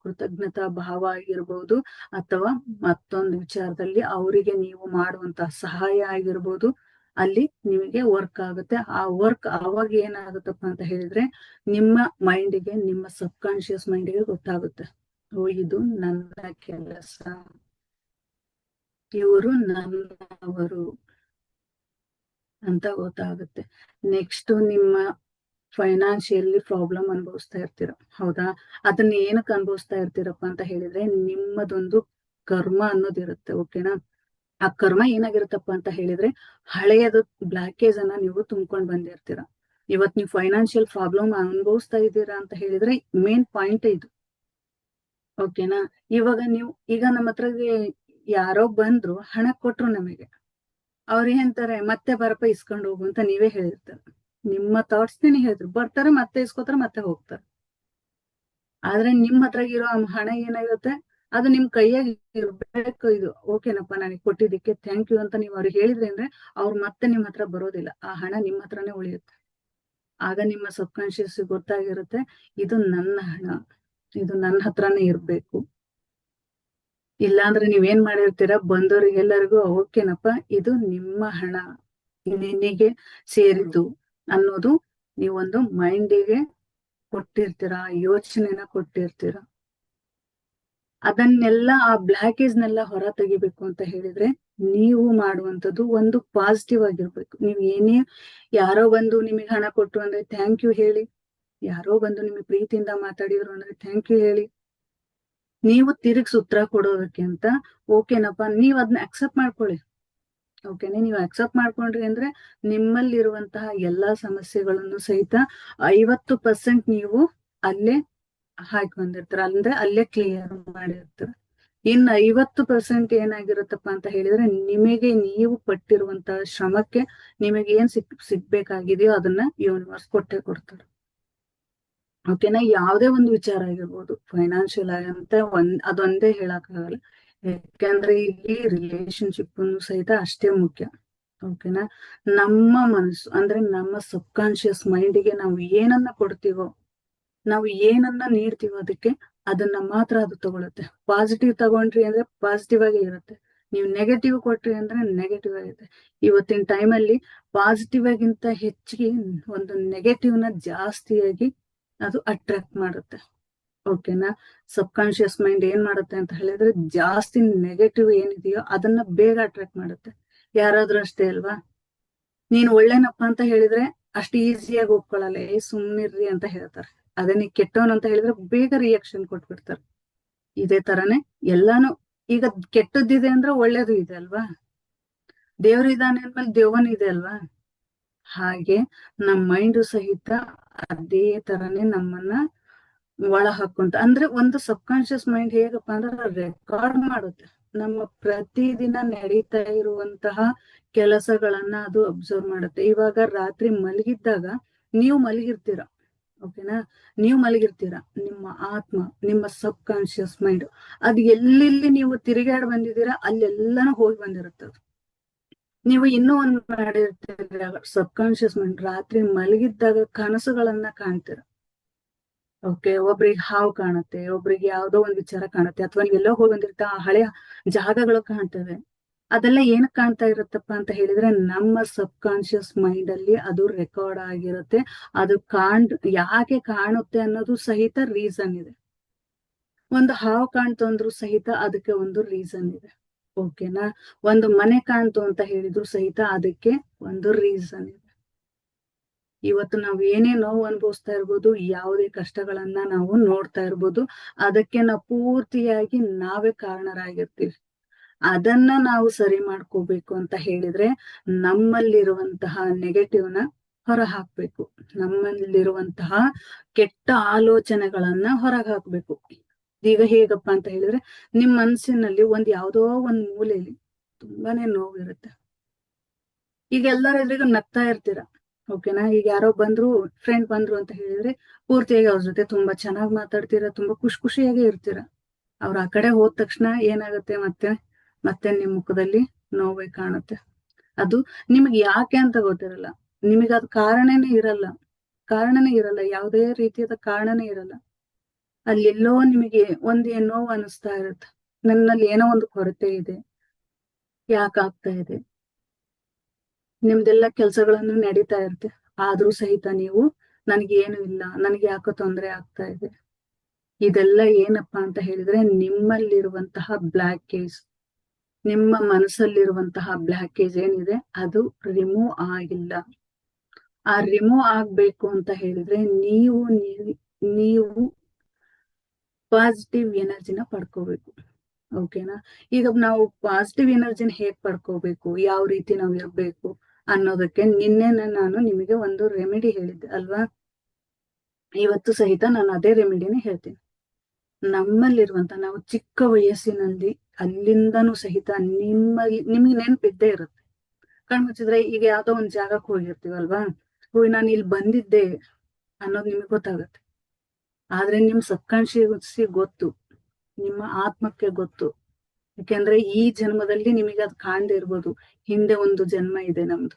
ಕೃತಜ್ಞತಾ ಭಾವ ಆಗಿರ್ಬೋದು, ಅಥವಾ ಮತ್ತೊಂದು ವಿಚಾರದಲ್ಲಿ ಅವರಿಗೆ ನೀವು ಮಾಡುವಂತಹ ಸಹಾಯ ಆಗಿರ್ಬೋದು, ಅಲ್ಲಿ ನಿಮಗೆ ವರ್ಕ್ ಆಗುತ್ತೆ. ಆ ವರ್ಕ್ ಆವಾಗ ಏನಾಗುತ್ತಪ್ಪ ಅಂತ ಹೇಳಿದ್ರೆ, ನಿಮ್ಮ ಮೈಂಡಿಗೆ, ನಿಮ್ಮ ಸಬ್ ಕಾನ್ಶಿಯಸ್ ಮೈಂಡಿಗೆ ಗೊತ್ತಾಗುತ್ತೆ, ಓ ಇದು ನನ್ನ ಕೆಲಸ, ಇವರು ನನ್ನವರು ಅಂತ ಗೊತ್ತಾಗುತ್ತೆ. ನೆಕ್ಸ್ಟ್, ನಿಮ್ಮ ಫೈನಾನ್ಷಿಯಲಿ ಪ್ರಾಬ್ಲಮ್ ಅನುಭವಿಸ್ತಾ ಇರ್ತೀರ, ಹೌದಾ? ಅದನ್ನ ಏನಕ್ಕೆ ಅನುಭವಿಸ್ತಾ ಇರ್ತೀರಪ್ಪ ಅಂತ ಹೇಳಿದ್ರೆ, ನಿಮ್ಮದೊಂದು ಕರ್ಮ ಅನ್ನೋದಿರುತ್ತೆ, ಓಕೆನಾ? ಆ ಕರ್ಮ ಏನಾಗಿರುತ್ತಪ್ಪ ಅಂತ ಹೇಳಿದ್ರೆ, ಹಳೆಯದು ಬ್ಲಾಕೇಜ್ ಅನ್ನ ನೀವು ತುಂಬ್ಕೊಂಡ್ ಬಂದಿರ್ತೀರ. ಇವತ್ ನೀವು ಫೈನಾನ್ಷಿಯಲ್ ಪ್ರಾಬ್ಲಮ್ ಅನುಭವಿಸ್ತಾ ಇದ್ದೀರಾ ಅಂತ ಹೇಳಿದ್ರೆ ಮೇನ್ ಪಾಯಿಂಟ್ ಇದು, ಓಕೆನಾ? ಇವಾಗ ಈಗ ನಮ್ಮ ಹತ್ರ ಯಾರೋ ಬಂದ್ರು, ಹಣ ಕೊಟ್ರು ನಮಗೆ, ಅವ್ರು ಏನಂತಾರೆ, ಮತ್ತೆ ಬರಪ್ಪ ಇಸ್ಕೊಂಡು ಹೋಗು ಅಂತ ನೀವೇ ಹೇಳಿರ್ತಾರೆ. ನಿಮ್ಮ ಥಾಟ್ಸ್ ನೀ ಹೇಳಿದ್ರು, ಬರ್ತಾರೆ, ಮತ್ತೆ ಇಸ್ಕೋತಾರೆ, ಮತ್ತೆ ಹೋಗ್ತಾರೆ. ಆದ್ರೆ ನಿಮ್ ಹತ್ರ ಇರೋ ಹಣ ಏನಾಗಿರುತ್ತೆ, ಅದು ನಿಮ್ ಕೈಯಾಗ ಇರ್ಬೇಕು. ಇದು ಓಕೆನಪ್ಪ, ನನಗೆ ಕೊಟ್ಟಿದ್ದಕ್ಕೆ ಥ್ಯಾಂಕ್ ಯು ಅಂತ ನೀವು ಅವ್ರಿಗೆ ಹೇಳಿದ್ರಿ ಅಂದ್ರೆ, ಅವ್ರು ಮತ್ತೆ ನಿಮ್ ಹತ್ರ ಬರೋದಿಲ್ಲ, ಆ ಹಣ ನಿಮ್ ಹತ್ರನೇ ಉಳಿಯುತ್ತೆ. ಆಗ ನಿಮ್ಮ ಸಬ್ ಕಾನ್ಶಿಯಸ್ ಗೊತ್ತಾಗಿರುತ್ತೆ, ಇದು ನನ್ನ ಹಣ, ಇದು ನನ್ನ ಹತ್ರನೇ ಇರ್ಬೇಕು. ಇಲ್ಲಾಂದ್ರೆ ನೀವೇನ್ ಮಾಡಿರ್ತೀರ, ಬಂದವ್ರಿಗೆಲ್ಲರಿಗೂ ಓಕೆನಪ್ಪ ಇದು ನಿಮ್ಮ ಹಣ, ನಿನಗೆ ಸೇರಿದ್ದು ಅನ್ನೋದು ನೀವೊಂದು ಮೈಂಡಿಗೆ ಕೊಟ್ಟಿರ್ತೀರ, ಯೋಚನೆನ ಕೊಟ್ಟಿರ್ತೀರ. ಅದನ್ನೆಲ್ಲ, ಆ ಬ್ಲಾಕೇಜ್ನೆಲ್ಲ ಹೊರ ತೆಗಿಬೇಕು ಅಂತ ಹೇಳಿದ್ರೆ, ನೀವು ಮಾಡುವಂಥದ್ದು ಒಂದು ಪಾಸಿಟಿವ್ ಆಗಿರ್ಬೇಕು. ನೀವ್ ಏನೇ, ಯಾರೋ ಬಂದು ನಿಮಗೆ ಹಣ ಕೊಟ್ರು ಅಂದ್ರೆ ಥ್ಯಾಂಕ್ ಯು ಹೇಳಿ, ಯಾರೋ ಬಂದು ನಿಮಗೆ ಪ್ರೀತಿಯಿಂದ ಮಾತಾಡಿದ್ರು ಅಂದ್ರೆ ಥ್ಯಾಂಕ್ ಯು ಹೇಳಿ. ನೀವು ತಿರುಗಿಸಿ ಉತ್ತರ ಕೊಡೋದಕ್ಕೆ ಅಂತ ಓಕೆನಪ್ಪ, ನೀವ್ ಅದನ್ನ ಅಕ್ಸೆಪ್ಟ್ ಮಾಡ್ಕೊಳ್ಳಿ, ಓಕೆನೆ? ನೀವು ಅಕ್ಸೆಪ್ಟ್ ಮಾಡ್ಕೊಂಡ್ರಿ ಅಂದ್ರೆ ನಿಮ್ಮಲ್ಲಿರುವಂತಹ ಎಲ್ಲಾ ಸಮಸ್ಯೆಗಳನ್ನು ಸಹಿತ 50% ನೀವು ಅಲ್ಲೇ ಹಾಕಿ ಬಂದಿರ್ತೀರ, ಅಂದ್ರೆ ಅಲ್ಲೇ ಕ್ಲಿಯರ್ ಮಾಡಿರ್ತೀರ. ಇನ್ನು 50% ಏನಾಗಿರುತ್ತಪ್ಪ ಅಂತ ಹೇಳಿದ್ರೆ, ನಿಮಗೆ ನೀವು ಪಟ್ಟಿರುವಂತಹ ಶ್ರಮಕ್ಕೆ ನಿಮಗೆ ಏನ್ ಸಿಗ್ಬೇಕಾಗಿದೆಯೋ ಅದನ್ನ ಯೂನಿವರ್ಸ್ ಕೊಟ್ಟೆ ಕೊಡ್ತಾರೆ, ಓಕೆನಾ? ಯಾವುದೇ ಒಂದು ವಿಚಾರ ಆಗಿರ್ಬೋದು, ಫೈನಾನ್ಷಿಯಲ್ ಆಗಂತ ಅದೊಂದೇ ಹೇಳಕ್ಕಾಗಲ್ಲ, ಯಾಕಂದ್ರೆ ಇಲ್ಲಿ ರಿಲೇಶನ್ಶಿಪ್ ಸಹಿತ ಅಷ್ಟೇ ಮುಖ್ಯ, ಓಕೆನಾ? ನಮ್ಮ ಮನಸ್ಸು ಅಂದ್ರೆ ನಮ್ಮ ಸಬ್ ಕಾನ್ಶಿಯಸ್ ಮೈಂಡಿಗೆ ನಾವು ಏನನ್ನ ಕೊಡ್ತೀವೋ, ನಾವು ಏನನ್ನ ನೀಡ್ತೀವೋ ಅದಕ್ಕೆ, ಅದನ್ನ ಮಾತ್ರ ಅದು ತಗೊಳುತ್ತೆ. ಪಾಸಿಟಿವ್ ತಗೊಂಡ್ರಿ ಅಂದ್ರೆ ಪಾಸಿಟಿವ್ ಆಗೇ ಇರುತ್ತೆ, ನೀವು ನೆಗೆಟಿವ್ ಕೊಟ್ರಿ ಅಂದ್ರೆ ನೆಗೆಟಿವ್ ಆಗುತ್ತೆ. ಇವತ್ತಿನ ಟೈಮಲ್ಲಿ ಪಾಸಿಟಿವ್ ಆಗಿಂತ ಹೆಚ್ಚಿಗೆ ಒಂದು ನೆಗೆಟಿವ್ ನ ಜಾಸ್ತಿಯಾಗಿ ಅದು ಅಟ್ರಾಕ್ಟ್ ಮಾಡುತ್ತೆ, ಓಕೆನಾ? ಸಬ್ ಕಾನ್ಶಿಯಸ್ ಮೈಂಡ್ ಏನ್ ಮಾಡುತ್ತೆ ಅಂತ ಹೇಳಿದ್ರೆ, ಜಾಸ್ತಿ ನೆಗೆಟಿವ್ ಏನಿದೆಯೋ ಅದನ್ನ ಬೇಗ ಅಟ್ರಾಕ್ಟ್ ಮಾಡುತ್ತೆ. ಯಾರಾದ್ರೂ ಅಷ್ಟೇ ಅಲ್ವಾ, ನೀನ್ ಒಳ್ಳೆನಪ್ಪ ಅಂತ ಹೇಳಿದ್ರೆ ಅಷ್ಟು ಈಸಿಯಾಗಿ ಒಪ್ಕೊಳ್ಳಲ್ಲ, ಸುಮ್ನಿರ್ರಿ ಅಂತ ಹೇಳ್ತಾರೆ. ಅದೇ ನೀ ಕೆಟ್ಟವನ್ ಅಂತ ಹೇಳಿದ್ರೆ ಬೇಗ ರಿಯಾಕ್ಷನ್ ಕೊಟ್ಬಿಡ್ತಾರೆ. ಇದೇ ತರನೇ ಎಲ್ಲಾನು, ಈಗ ಕೆಟ್ಟದ್ದಿದೆ ಅಂದ್ರೆ ಒಳ್ಳೇದು ಇದೆ ಅಲ್ವಾ, ದೇವ್ರು ಇದ್ದಾನೆ ಅಂದ್ಮೇಲೆ ದೇವನ್ ಇದೆ ಅಲ್ವಾ, ಹಾಗೆ ನಮ್ ಮೈಂಡು ಸಹಿತ ಅದೇ ತರನೇ ನಮ್ಮನ್ನ ಒಳ ಹಾಕೊಂತ, ಅಂದ್ರೆ ಒಂದು ಸಬ್ ಕಾನ್ಶಿಯಸ್ ಮೈಂಡ್ ಹೇಗಪ್ಪ ಅಂದ್ರೆ ರೆಕಾರ್ಡ್ ಮಾಡುತ್ತೆ ನಮ್ಮ ಪ್ರತಿದಿನ ನಡೀತಾ ಇರುವಂತಹ ಕೆಲಸಗಳನ್ನ ಅದು ಅಬ್ಸರ್ವ್ ಮಾಡುತ್ತೆ. ಇವಾಗ ರಾತ್ರಿ ಮಲಗಿದ್ದಾಗ ನೀವು ಮಲಗಿರ್ತೀರ, ಓಕೆನಾ? ನೀವು ಮಲಗಿರ್ತೀರ, ನಿಮ್ಮ ಆತ್ಮ, ನಿಮ್ಮ ಸಬ್ ಕಾನ್ಶಿಯಸ್ ಮೈಂಡ್ ಅದ್ ಎಲ್ಲೆಲ್ಲಿ ನೀವು ತಿರುಗಾಡ್ ಬಂದಿದ್ದೀರಾ ಅಲ್ಲೆಲ್ಲಾನು ಹೋಗಿ ಬಂದಿರುತ್ತದು. ನೀವು ಇನ್ನೂ ಒಂದ್ ಮಾಡಿರ್ತೀರ, ಸಬ್ ಕಾನ್ಶಿಯಸ್ ಮೈಂಡ್ ರಾತ್ರಿ ಮಲಗಿದ್ದಾಗ ಕನಸುಗಳನ್ನ ಕಾಣ್ತೀರ, ಓಕೆ? ಒಬ್ರಿಗೆ ಹಾವು ಕಾಣುತ್ತೆ, ಒಬ್ರಿಗೆ ಯಾವ್ದೋ ಒಂದ್ ವಿಚಾರ ಕಾಣುತ್ತೆ, ಅಥವಾ ನೀವೆಲ್ಲೋ ಹೋಗಿ ಬಂದಿರ್ತಾ ಆ ಹಳೆ ಜಾಗಗಳು ಕಾಣ್ತವೆ. ಅದೆಲ್ಲ ಏನಕ್ ಕಾಣ್ತಾ ಇರುತ್ತಪ್ಪ ಅಂತ ಹೇಳಿದ್ರೆ, ನಮ್ಮ ಸಬ್ ಕಾನ್ಶಿಯಸ್ ಮೈಂಡ್ ಅಲ್ಲಿ ಅದು ರೆಕಾರ್ಡ್ ಆಗಿರುತ್ತೆ. ಅದು ಯಾಕೆ ಕಾಣುತ್ತೆ ಅನ್ನೋದು ಸಹಿತ ರೀಸನ್ ಇದೆ. ಒಂದು ಹಾವು ಕಾಣ್ತು ಅಂದ್ರು ಸಹಿತ ಅದಕ್ಕೆ ಒಂದು ರೀಸನ್ ಇದೆ, ಓಕೆನಾ? ಒಂದು ಮನೆ ಕಾಣ್ತು ಅಂತ ಹೇಳಿದ್ರು ಸಹಿತ ಅದಕ್ಕೆ ಒಂದು ರೀಸನ್ ಇದೆ. ಇವತ್ತು ನಾವು ಏನೇ ನೋವು ಅನುಭವಿಸ್ತಾ ಇರ್ಬೋದು, ಯಾವುದೇ ಕಷ್ಟಗಳನ್ನ ನಾವು ನೋಡ್ತಾ ಇರ್ಬೋದು, ಅದಕ್ಕೆ ನಾವು ಪೂರ್ತಿಯಾಗಿ ನಾವೇ ಕಾರಣರಾಗಿರ್ತೀವಿ. ಅದನ್ನ ನಾವು ಸರಿ ಮಾಡ್ಕೋಬೇಕು ಅಂತ ಹೇಳಿದ್ರೆ, ನಮ್ಮಲ್ಲಿರುವಂತಹ ನೆಗೆಟಿವ್ನ ಹೊರ ಹಾಕ್ಬೇಕು, ನಮ್ಮಲ್ಲಿರುವಂತಹ ಕೆಟ್ಟ ಆಲೋಚನೆಗಳನ್ನ ಹೊರಗೆ ಹಾಕ್ಬೇಕು. ಈಗ ಹೇಗಪ್ಪ ಅಂತ ಹೇಳಿದ್ರೆ, ನಿಮ್ ಮನಸ್ಸಿನಲ್ಲಿ ಯಾವ್ದೋ ಒಂದ್ ಮೂಲೆಯಲ್ಲಿ ತುಂಬಾನೇ ನೋವಿರುತ್ತೆ. ಈಗ ಎಲ್ಲರ ಎದುರಿಗೂ ನಗ್ತಾ ಇರ್ತೀರ, ಓಕೆನಾ? ಈಗ ಯಾರೋ ಬಂದ್ರು, ಫ್ರೆಂಡ್ ಬಂದ್ರು ಅಂತ ಹೇಳಿದ್ರೆ ಪೂರ್ತಿಯಾಗಿ ಅವ್ರ ಜೊತೆ ತುಂಬಾ ಚೆನ್ನಾಗಿ ಮಾತಾಡ್ತೀರಾ, ತುಂಬಾ ಖುಷಿಯಾಗಿ ಇರ್ತೀರ. ಅವ್ರ ಆ ಕಡೆ ಹೋದ ತಕ್ಷಣ ಏನಾಗುತ್ತೆ, ಮತ್ತೆ ನಿಮ್ ಮುಖದಲ್ಲಿ ನೋವೇ ಕಾಣುತ್ತೆ. ಅದು ನಿಮ್ಗೆ ಯಾಕೆ ಅಂತ ಗೊತ್ತಿರಲ್ಲ, ನಿಮಗೆ ಅದು ಕಾರಣನೇ ಇರಲ್ಲ, ಯಾವುದೇ ರೀತಿಯಾದ ಕಾರಣನೇ ಇರಲ್ಲ. ಅಲ್ಲೆಲ್ಲೋ ನಿಮಗೆ ನೋವು ಅನಿಸ್ತಾ ಇರುತ್ತೆ, ನನ್ನಲ್ಲಿ ಏನೋ ಒಂದು ಕೊರತೆ ಇದೆ, ಯಾಕಾಗ್ತಾ ಇದೆ. ನಿಮ್ದೆಲ್ಲ ಕೆಲ್ಸಗಳನ್ನು ನಡೀತಾ ಇರುತ್ತೆ, ಆದ್ರೂ ಸಹಿತ ನೀವು ನನಗೇನು ಇಲ್ಲ, ನನಗೆ ಯಾಕೋ ತೊಂದರೆ ಆಗ್ತಾ ಇದೆ. ಇದೆಲ್ಲ ಏನಪ್ಪಾ ಅಂತ ಹೇಳಿದ್ರೆ ನಿಮ್ಮಲ್ಲಿರುವಂತಹ ಬ್ಲಾಕೇಜ್, ನಿಮ್ಮ ಮನಸ್ಸಲ್ಲಿರುವಂತಹ ಬ್ಲಾಕೇಜ್ ಏನಿದೆ ಅದು ರಿಮೂವ್ ಆಗಿಲ್ಲ. ಆ ರಿಮೂವ್ ಆಗ್ಬೇಕು ಅಂತ ಹೇಳಿದ್ರೆ ನೀವು ಪಾಸಿಟಿವ್ ಎನರ್ಜಿನ ಪಡ್ಕೋಬೇಕು. ಓಕೆನಾ? ಈಗ ನಾವು ಪಾಸಿಟಿವ್ ಎನರ್ಜಿನ ಹೇಗ್ ಪಡ್ಕೋಬೇಕು, ಯಾವ ರೀತಿ ನಾವು ಇರ್ಬೇಕು ಅನ್ನೋದಕ್ಕೆ ನಿನ್ನೆ ನಾನು ನಿಮಗೆ ಒಂದು ರೆಮಿಡಿ ಹೇಳಿದ್ದೆ ಅಲ್ವಾ? ಇವತ್ತು ಸಹಿತ ನಾನು ಅದೇ ರೆಮಿಡಿನೇ ಹೇಳ್ತೀನಿ. ನಮ್ಮಲ್ಲಿರುವಂತ, ನಾವು ಚಿಕ್ಕ ವಯಸ್ಸಿನಲ್ಲಿ ಅಲ್ಲಿಂದನೂ ಸಹಿತ ನಿಮ್ಗೆ ನೆನಪಿದ್ದೇ ಇರುತ್ತೆ. ಕಣ್ಮುಚ್ಚಿದ್ರೆ ಈಗ ಯಾವ್ದೋ ಒಂದ್ ಜಾಗಕ್ಕೆ ಹೋಗಿರ್ತೀವಲ್ವಾ, ನಾನು ಇಲ್ಲಿ ಬಂದಿದ್ದೆ ಅನ್ನೋದು ನಿಮ್ಗೆ ಗೊತ್ತಾಗುತ್ತೆ. ಆದ್ರೆ ನಿಮ್ ಸಬ್ಕಾನ್ಶಿಯಸ್ ಗೊತ್ತು, ನಿಮ್ಮ ಆತ್ಮಕ್ಕೆ ಗೊತ್ತು. ಯಾಕೆಂದ್ರೆ ಈ ಜನ್ಮದಲ್ಲಿ ನಿಮಗೆ ಅದು ಕಾಣದೇ ಇರ್ಬೋದು, ಹಿಂದೆ ಒಂದು ಜನ್ಮ ಇದೆ ನಮ್ದು,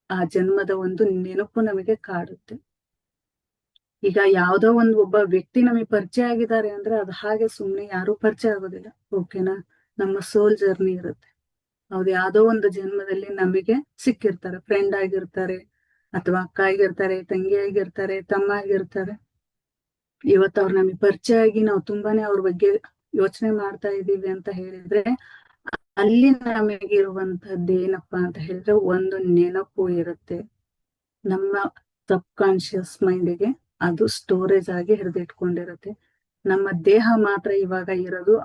ಆ ಜನ್ಮದ ಒಂದು ನೆನಪು ನಮಗೆ ಕಾಡುತ್ತೆ. ಈಗ ಯಾವ್ದೋ ಒಬ್ಬ ವ್ಯಕ್ತಿ ನಮಗೆ ಪರಿಚಯ ಆಗಿದ್ದಾರೆ ಅಂದ್ರೆ ಅದು ಹಾಗೆ ಸುಮ್ನೆ ಯಾರು ಪರಿಚಯ ಆಗೋದಿಲ್ಲ. ಓಕೆನಾ? ನಮ್ಮ ಸೋಲ್ ಜರ್ನಿ ಇರುತ್ತೆ. ಹೌದು, ಯಾವ್ದೋ ಒಂದು ಜನ್ಮದಲ್ಲಿ ನಮಗೆ ಸಿಕ್ಕಿರ್ತಾರೆ, ಫ್ರೆಂಡ್ ಆಗಿರ್ತಾರೆ, ಅಥವಾ ಅಕ್ಕ ಆಗಿರ್ತಾರೆ, ತಂಗಿ ಆಗಿರ್ತಾರೆ, ತಮ್ಮ ಆಗಿರ್ತಾರೆ. ಇವತ್ತು ಅವ್ರು ನಮಗೆ ಪರಿಚಯ ಆಗಿ ನಾವು ತುಂಬಾನೇ ಅವ್ರ ಬಗ್ಗೆ ಯೋಚನೆ ಮಾಡ್ತಾ ಇದ್ದೀವಿ ಅಂತ ಹೇಳಿದ್ರೆ, ಅಲ್ಲಿ ನಮಗಿರುವಂತದ್ದು ಏನಪ್ಪಾ ಅಂತ ಹೇಳಿದ್ರೆ ಒಂದು ನೆನಪು ಇರುತ್ತೆ. ನಮ್ಮ ಸಬ್ ಕಾನ್ಶಿಯಸ್ ಮೈಂಡಿಗೆ ಅದು ಸ್ಟೋರೇಜ್ ಆಗಿ ಹಿಡಿದಿಟ್ಕೊಂಡಿರುತ್ತೆ. ನಮ್ಮ ದೇಹ ಮಾತ್ರ ಇವಾಗ ಇರೋದು,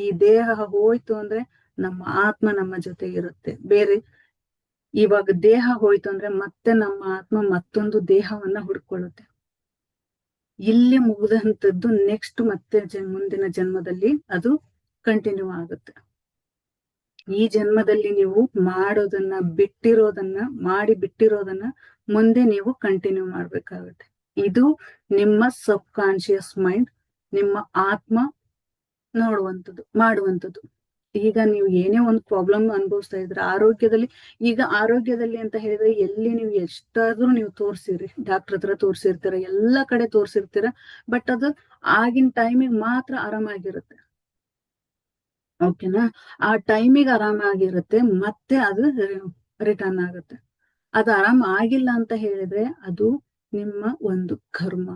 ಈ ದೇಹ ಹೋಯ್ತು ಅಂದ್ರೆ ನಮ್ಮ ಆತ್ಮ ನಮ್ಮ ಜೊತೆ ಇರುತ್ತೆ. ಬೇರೆ ಇವಾಗ ದೇಹ ಹೋಯ್ತು ಅಂದ್ರೆ ಮತ್ತೆ ನಮ್ಮ ಆತ್ಮ ಮತ್ತೊಂದು ದೇಹವನ್ನ ಹುಡ್ಕೊಳ್ಳುತ್ತೆ. ಇಲ್ಲಿ ಮುಗಿದಂಥದ್ದು ನೆಕ್ಸ್ಟ್ ಮತ್ತೆ ಮುಂದಿನ ಜನ್ಮದಲ್ಲಿ ಅದು ಕಂಟಿನ್ಯೂ ಆಗುತ್ತೆ. ಈ ಜನ್ಮದಲ್ಲಿ ನೀವು ಮಾಡಿ ಬಿಟ್ಟಿರೋದನ್ನ ಮುಂದೆ ನೀವು ಕಂಟಿನ್ಯೂ ಮಾಡ್ಬೇಕಾಗುತ್ತೆ. ಇದು ನಿಮ್ಮ ಸಬ್ ಕಾನ್ಶಿಯಸ್ ಮೈಂಡ್, ನಿಮ್ಮ ಆತ್ಮ ಮಾಡುವಂಥದ್ದು. ಈಗ ನೀವು ಏನೇ ಒಂದು ಪ್ರಾಬ್ಲಮ್ ಅನುಭವಿಸ್ತಾ ಇದ್ರೆ ಆರೋಗ್ಯದಲ್ಲಿ ಅಂತ ಹೇಳಿದ್ರೆ ಎಲ್ಲಿ ನೀವು ಎಷ್ಟಾದ್ರೂ ನೀವು ತೋರ್ಸಿರಿ, ಡಾಕ್ಟರ್ ಹತ್ರ ತೋರ್ಸಿರ್ತೀರ, ಎಲ್ಲಾ ಕಡೆ ತೋರ್ಸಿರ್ತೀರ, ಬಟ್ ಅದು ಆಗಿನ ಟೈಮಿಗೆ ಮಾತ್ರ ಆರಾಮಾಗಿರುತ್ತೆ. ಓಕೆನಾ? ಆ ಟೈಮಿಗೆ ಆರಾಮಾಗಿರುತ್ತೆ, ಮತ್ತೆ ಅದು ರಿಟರ್ನ್ ಆಗುತ್ತೆ. ಅದು ಆರಾಮ ಆಗಿಲ್ಲ ಅಂತ ಹೇಳಿದ್ರೆ ಅದು ನಿಮ್ಮ ಒಂದು ಕರ್ಮ,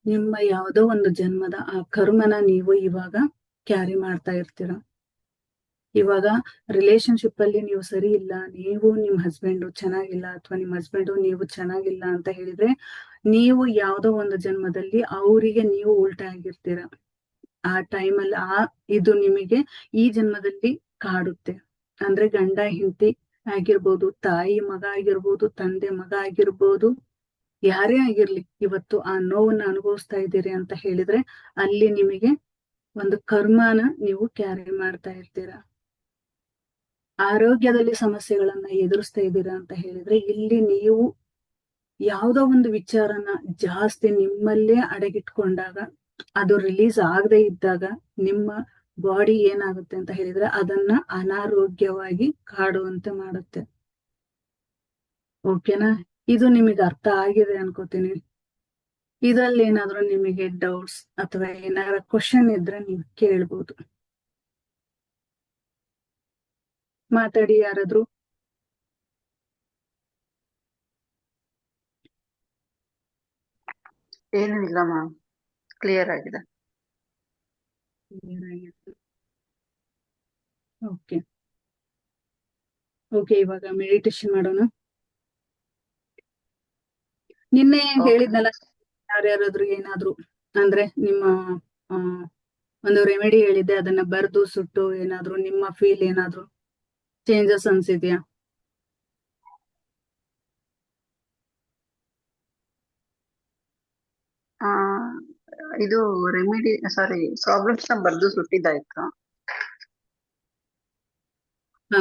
ನಿಮ್ಮ ಯಾವುದೋ ಒಂದು ಜನ್ಮದ ಆ ಕರ್ಮನ ನೀವು ಇವಾಗ ಕ್ಯಾರಿ ಮಾಡ್ತಾ ಇರ್ತೀರ. ಇವಾಗ ರಿಲೇಶನ್ಶಿಪ್ ಅಲ್ಲಿ ನೀವು ಸರಿ ಇಲ್ಲ, ನೀವು ನಿಮ್ ಹಸ್ಬೆಂಡು ಚೆನ್ನಾಗಿಲ್ಲ, ಅಥವಾ ನಿಮ್ ಹಸ್ಬೆಂಡು ನೀವು ಚೆನ್ನಾಗಿಲ್ಲ ಅಂತ ಹೇಳಿದ್ರೆ ನೀವು ಯಾವುದೋ ಒಂದು ಜನ್ಮದಲ್ಲಿ ಅವರಿಗೆ ನೀವು ಉಲ್ಟಾ ಆಗಿರ್ತೀರ. ಆ ಟೈಮಲ್ಲಿ ಇದು ನಿಮಗೆ ಈ ಜನ್ಮದಲ್ಲಿ ಕಾಡುತ್ತೆ. ಅಂದ್ರೆ ಗಂಡ ಹೆಂಡತಿ ಆಗಿರ್ಬೋದು, ತಾಯಿ ಮಗ ಆಗಿರ್ಬೋದು, ತಂದೆ ಮಗ ಆಗಿರ್ಬೋದು, ಯಾರೇ ಆಗಿರ್ಲಿ, ಇವತ್ತು ಆ ನೋವನ್ನ ಅನುಭವಿಸ್ತಾ ಇದ್ದೀರಿ ಅಂತ ಹೇಳಿದ್ರೆ ಅಲ್ಲಿ ನಿಮಗೆ ಒಂದು ಕರ್ಮನ ನೀವು ಕ್ಯಾರಿ ಮಾಡ್ತಾ ಇರ್ತೀರ. ಆರೋಗ್ಯದಲ್ಲಿ ಸಮಸ್ಯೆಗಳನ್ನ ಎದುರಿಸ್ತಾ ಇದ್ದೀರಾ ಅಂತ ಹೇಳಿದ್ರೆ ಇಲ್ಲಿ ನೀವು ಯಾವುದೋ ಒಂದು ವಿಚಾರನ ಜಾಸ್ತಿ ನಿಮ್ಮಲ್ಲೇ ಅಡಗಿಟ್ಕೊಂಡಾಗ, ಅದು ರಿಲೀಸ್ ಆಗದೆ ಇದ್ದಾಗ ನಿಮ್ಮ ಬಾಡಿ ಏನಾಗುತ್ತೆ ಅಂತ ಹೇಳಿದ್ರೆ ಅದನ್ನ ಅನಾರೋಗ್ಯವಾಗಿ ಕಾಡುವಂತೆ ಮಾಡುತ್ತೆ. ಓಕೆನಾ? ಇದು ನಿಮಗೆ ಅರ್ಥ ಆಗಿದೆ ಅನ್ಕೋತೀನಿ. ಇದ್ರಲ್ಲಿ ಏನಾದ್ರೂ ನಿಮಗೆ ಡೌಟ್ಸ್ ಅಥವಾ ಏನಾದ್ರು ಕ್ವಶನ್ ಇದ್ರೆ ನೀವು ಕೇಳ್ಬೋದು. ಮಾತಾಡಿ ಯಾರಾದ್ರೂ. ಏನೂ ಇಲ್ಲ ಮ್ಯಾಮ್, ಕ್ಲಿಯರ್ ಆಗಿದೆ. ಓಕೆ, ಇವಾಗ ಮೆಡಿಟೇಷನ್ ಮಾಡೋಣ. ನಿನ್ನೆ ಹೇಳಿದ್ನಲ್ಲ, ಯಾರ್ಯಾರಾದ್ರೂ ಏನಾದ್ರು ಅಂದ್ರೆ ನಿಮ್ಮ ಒಂದು ರೆಮಿಡಿ ಹೇಳಿದ್ದೆ, ಅದನ್ನ ಬರ್ದು ಸುಟ್ಟು ಏನಾದ್ರು ನಿಮ್ಮ ಫೀಲ್ ಏನಾದ್ರು ಚೇಂಜಸ್ ಅನ್ಸಿದ್ಯಾ? ಇದು ರೆಮಿಡಿ ಪ್ರಾಬ್ಲಮ್ಸ್ ನ ಬರ್ದು ಸುಟ್ಟಿದ್ದಾಯ್ತು. ಹಾ,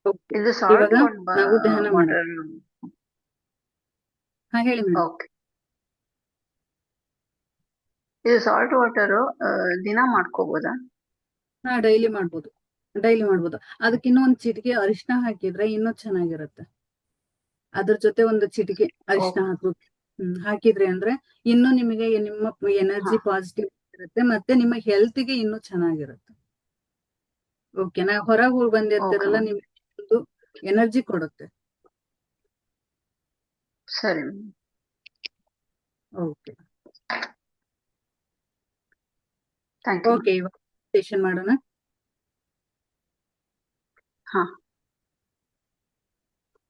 Okay. ಇದು ಇವಾಗ ಸಾಲ್ಟ್ ನಾವು ಧ್ಯಾನ ಮಾಡೋಣ. ವಾಟರ್. ಹಾ ಹೇಳಿ ಮೇಡಮ್. ಓಕೆ. ಇದು ಸಾಲ್ಟ್ ವಾಟರ್ ದಿನ ಮಾಡ್ಕೋಬೋದಾ? ಹಾ ಡೈಲಿ ಮಾಡ್ಬೋದು. ಅದಕ್ಕೆ ಇನ್ನೂ ಒಂದು ಚಿಟಿಕೆ ಅರಿಶಿನ ಹಾಕಿದ್ರೆ ಇನ್ನೂ ಚೆನ್ನಾಗಿರುತ್ತೆ. ಅದ್ರ ಜೊತೆ ಒಂದು ಚಿಟಿಕೆ ಅರಿಶಿನ ಹಾಕ್ಬೇಕು. ಹಾಕಿದ್ರಿ ಅಂದ್ರೆ ಇನ್ನೂ ನಿಮಗೆ ನಿಮ್ಮ ಎನರ್ಜಿ ಪಾಸಿಟಿವ್ ಇರುತ್ತೆ, ಮತ್ತೆ ನಿಮ್ಮ ಹೆಲ್ತ್ ಗೆ ಇನ್ನೂ ಚೆನ್ನಾಗಿರುತ್ತೆ. ಓಕೆನಾ? ಹೊರಗೆ ಹೋಗಿ ಬಂದಿರ್ತೀರಲ್ಲ, Okay. ನಿಮ್ಗೆ ಒಂದು ಎನರ್ಜಿ ಕೊಡುತ್ತೆ. ಸರಿ. Okay thank you. ಓಕೆ, ಇವಾಗ ಮೆಡಿಟೇಷನ್ ಮಾಡೋಣ. ಹಾ.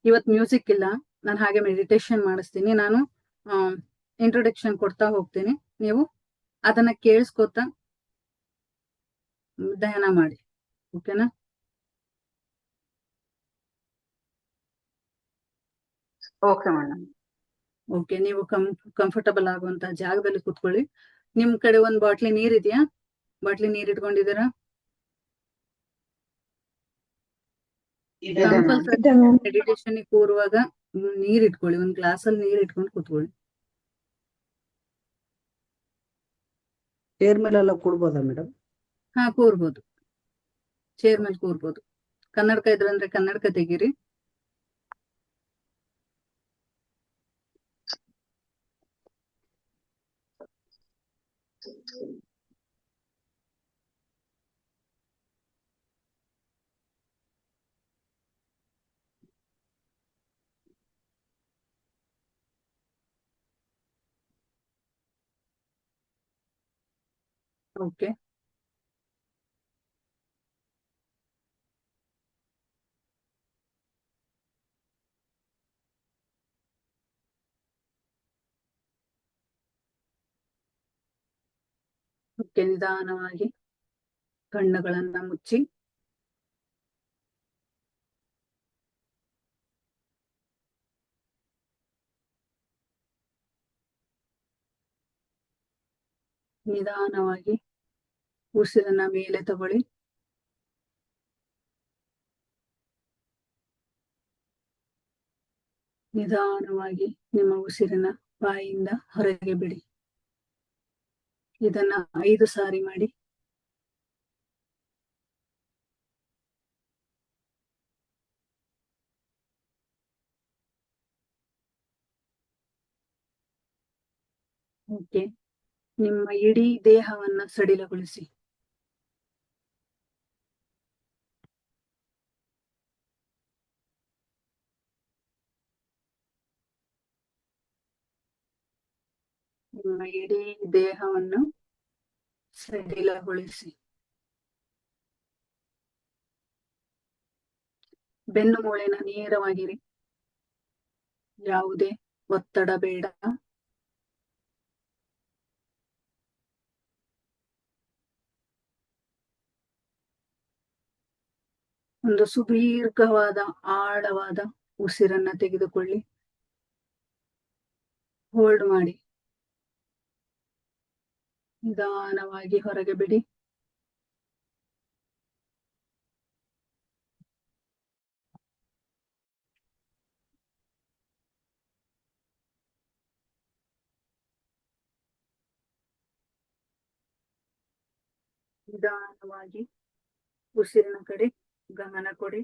ಇವತ್ತು ಮ್ಯೂಸಿಕ್ ಇಲ್ಲ, ನಾನು ಹಾಗೆ ಮೆಡಿಟೇಷನ್ ಮಾಡಿಸ್ತೀನಿ. ನಾನು ಇಂಟ್ರೊಡಕ್ಷನ್ ಕೊಡ್ತಾ ಹೋಗ್ತೀನಿ, ನೀವು ಅದನ್ನ ಕೇಳಿಸ್ಕೊತಾ ಧ್ಯಾನ ಮಾಡಿ. ಓಕೆನಾ? Okay madam. ಓಕೆ, ನೀವು ಕಂಫರ್ಟಬಲ್ ಆಗುವಂತ ಜಾಗದಲ್ಲಿ ಕೂತ್ಕೊಳ್ಳಿ. ನಿಮ್ ಕಡೆ ಒಂದ್ ಬಾಟ್ಲಿ ನೀರ್ ಇದೆಯಾ? ಬಾಟ್ಲಿ ನೀರ್ ಇಟ್ಕೊಂಡಿದ್ದೀರಾ? ಕಂಪಲ್ಸರಿ ಮೆಡಿಟೇಷನ್ ಕೂರುವಾಗ ನೀರ್ ಇಟ್ಕೊಳ್ಳಿ, ಒಂದ್ ಗ್ಲಾಸ್ ಅಲ್ಲಿ ನೀರ್ ಇಟ್ಕೊಂಡು ಕೂತ್ಕೊಳ್ಳಿ. ಚೇರ್ ಮೇಲೆಲ್ಲ ಕೂಡ್ಬೋದಾ ಮೇಡಮ್? ಹಾ ಕೂರ್ಬೋದು, ಚೇರ್ ಮೇಲೆ ಕೂರ್ಬೋದು. ಕನ್ನಡಕ ಇದ್ರಂದ್ರೆ ಕನ್ನಡಕ ತೆಗೀರಿ. Okay, okay. ನಿಧಾನವಾಗಿ ಕಣ್ಣುಗಳನ್ನ ಮುಚ್ಚಿ ನಿಧಾನವಾಗಿ ಉಸಿರನ್ನ ಮೇಲೆ ತಗೊಳ್ಳಿ. ನಿಧಾನವಾಗಿ ನಿಮ್ಮ ಉಸಿರನ್ನ ಬಾಯಿಯಿಂದ ಹೊರಗೆ ಬಿಡಿ. ಇದನ್ನ 5 ಸಾರಿ ಮಾಡಿ. ಓಕೆ, ನಿಮ್ಮ ಇಡೀ ದೇಹವನ್ನ ಸಡಿಲಗೊಳಿಸಿ. ನಿಮ್ಮ ಇಡೀ ದೇಹವನ್ನು ಸಡಿಲಗೊಳಿಸಿ. ಬೆನ್ನು ಮೂಳೆನ ನೇರವಾಗಿರಿ, ಯಾವುದೇ ಒತ್ತಡ ಬೇಡ. ಒಂದು ಸುದೀರ್ಘವಾದ ಆಳವಾದ ಉಸಿರನ್ನ ತೆಗೆದುಕೊಳ್ಳಿ, ಹೋಲ್ಡ್ ಮಾಡಿ, ನಿಧಾನವಾಗಿ ಹೊರಗೆ ಬಿಡಿ. ನಿಧಾನವಾಗಿ ಉಸಿರಿನ ಕಡೆ ಗಮನ ಕೊಡಿ.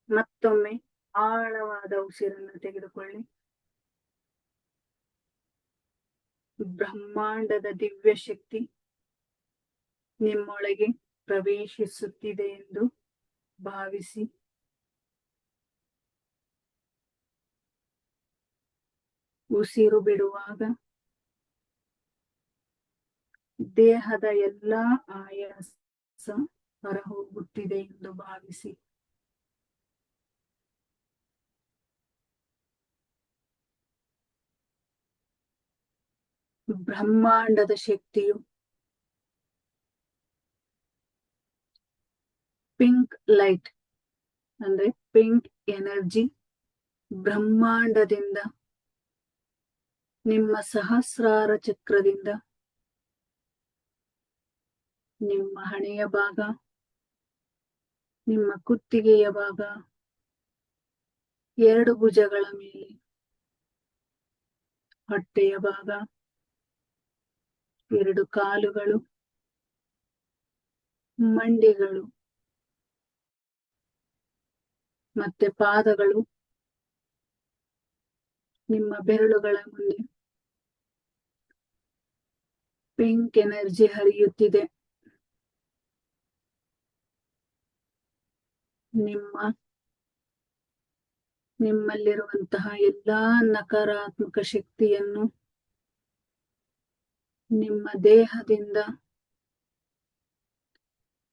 ಮತ್ತೊಮ್ಮೆ ಆಳವಾದ ಉಸಿರನ್ನು ತೆಗೆದುಕೊಳ್ಳಿ. ಬ್ರಹ್ಮಾಂಡದ ದಿವ್ಯ ಶಕ್ತಿ ನಿಮ್ಮೊಳಗೆ ಪ್ರವೇಶಿಸುತ್ತಿದೆ ಎಂದು ಭಾವಿಸಿ. ಉಸಿರು ಬಿಡುವಾಗ ದೇಹದ ಎಲ್ಲಾ ಆಯಾಸ ಹೊರಹೋಗುತ್ತಿದೆ ಎಂದು ಭಾವಿಸಿ. ಬ್ರಹ್ಮಾಂಡದ ಶಕ್ತಿಯು ಪಿಂಕ್ ಲೈಟ್ ಅಂದ್ರೆ ಪಿಂಕ್ ಎನರ್ಜಿ ಬ್ರಹ್ಮಾಂಡದಿಂದ ನಿಮ್ಮ ಸಹಸ್ರಾರ ಚಕ್ರದಿಂದ ನಿಮ್ಮ ಹಣೆಯ ಭಾಗ, ನಿಮ್ಮ ಕುತ್ತಿಗೆಯ ಭಾಗ, 2 ಭುಜಗಳ ಮೇಲೆ, ಹೊಟ್ಟೆಯ ಭಾಗ, 2 ಕಾಲುಗಳು, ಮಂಡಿಗಳು ಮತ್ತೆ ಪಾದಗಳು, ನಿಮ್ಮ ಬೆರಳುಗಳ ಮುಂದೆ ಪಿಂಕ್ ಎನರ್ಜಿ ಹರಿಯುತ್ತಿದೆ. ನಿಮ್ಮಲ್ಲಿರುವಂತಹ ಎಲ್ಲಾ ನಕಾರಾತ್ಮಕ ಶಕ್ತಿಯನ್ನು ನಿಮ್ಮ ದೇಹದಿಂದ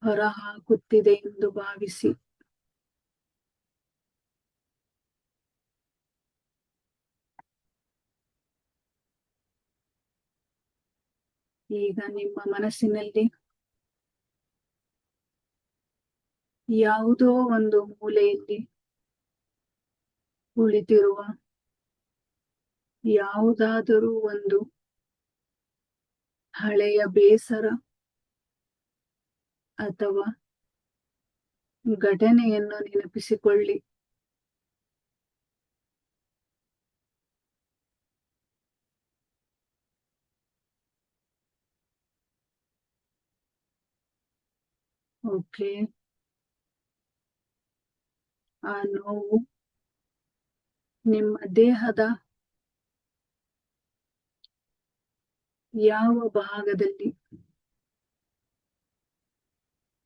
ಹೊರಹಾಕುತ್ತಿದೆ ಎಂದು ಭಾವಿಸಿ. ಈಗ ನಿಮ್ಮ ಮನಸ್ಸಿನಲ್ಲಿ ಯಾವುದೋ ಒಂದು ಮೂಲೆಯಲ್ಲಿ ಕುಳಿತಿರುವ ಯಾವುದಾದರೂ ಒಂದು ಹಳೆಯ ಬೇಸರ ಅಥವಾ ಘಟನೆಯನ್ನು ನೆನಪಿಸಿಕೊಳ್ಳಿ. ಓಕೆ, ಆ ನೋವು ನಿಮ್ಮ ದೇಹದ ಯಾವ ಭಾಗದಲ್ಲಿ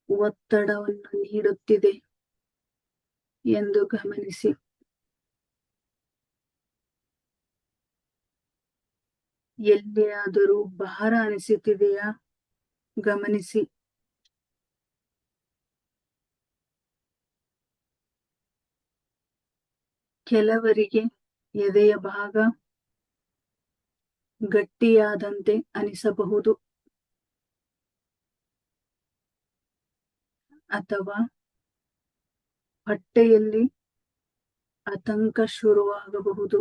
ಒತ್ತಡವನ್ನು ನೀಡುತ್ತಿದೆ ಎಂದು ಗಮನಿಸಿ. ಎಲ್ಲಿಯಾದರೂ ಭಾರ ಅನಿಸುತ್ತಿದೆಯಾ ಗಮನಿಸಿ. ಕೆಲವರಿಗೆ ಎದೆಯ ಭಾಗ ಗಟ್ಟಿಯಾದಂತೆ ಅನಿಸಬಹುದು, ಅಥವಾ ಹೊಟ್ಟೆಯಲ್ಲಿ ಆತಂಕ ಶುರುವಾಗಬಹುದು.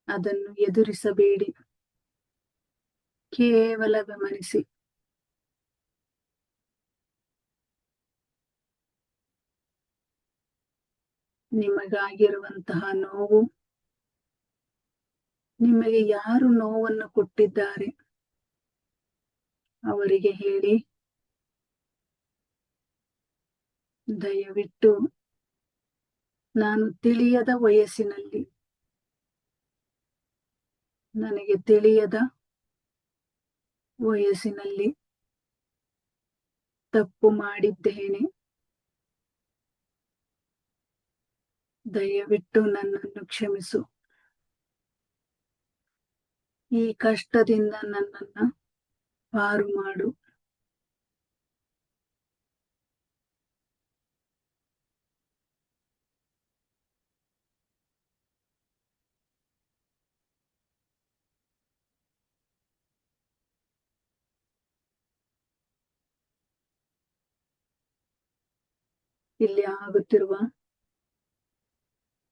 ಅದನ್ನು ಎದುರಿಸಬೇಡಿ, ಕೇವಲ ಗಮನಿಸಿ. ನಿಮಗಾಗಿರುವಂತಹ ನೋವು, ನಿಮಗೆ ಯಾರು ನೋವನ್ನು ಕೊಟ್ಟಿದ್ದಾರೆ ಅವರಿಗೆ ಹೇಳಿ, ದಯವಿಟ್ಟು ನಾನು ತಿಳಿಯದ ವಯಸ್ಸಿನಲ್ಲಿ, ನನಗೆ ತಿಳಿಯದ ವಯಸ್ಸಿನಲ್ಲಿ ತಪ್ಪು ಮಾಡಿದ್ದೇನೆ. ದಯವಿಟ್ಟು ನನ್ನನ್ನು ಕ್ಷಮಿಸು. ಈ ಕಷ್ಟದಿಂದ ನನ್ನನ್ನು ಪಾರು ಮಾಡು. ಇಲ್ಲಿ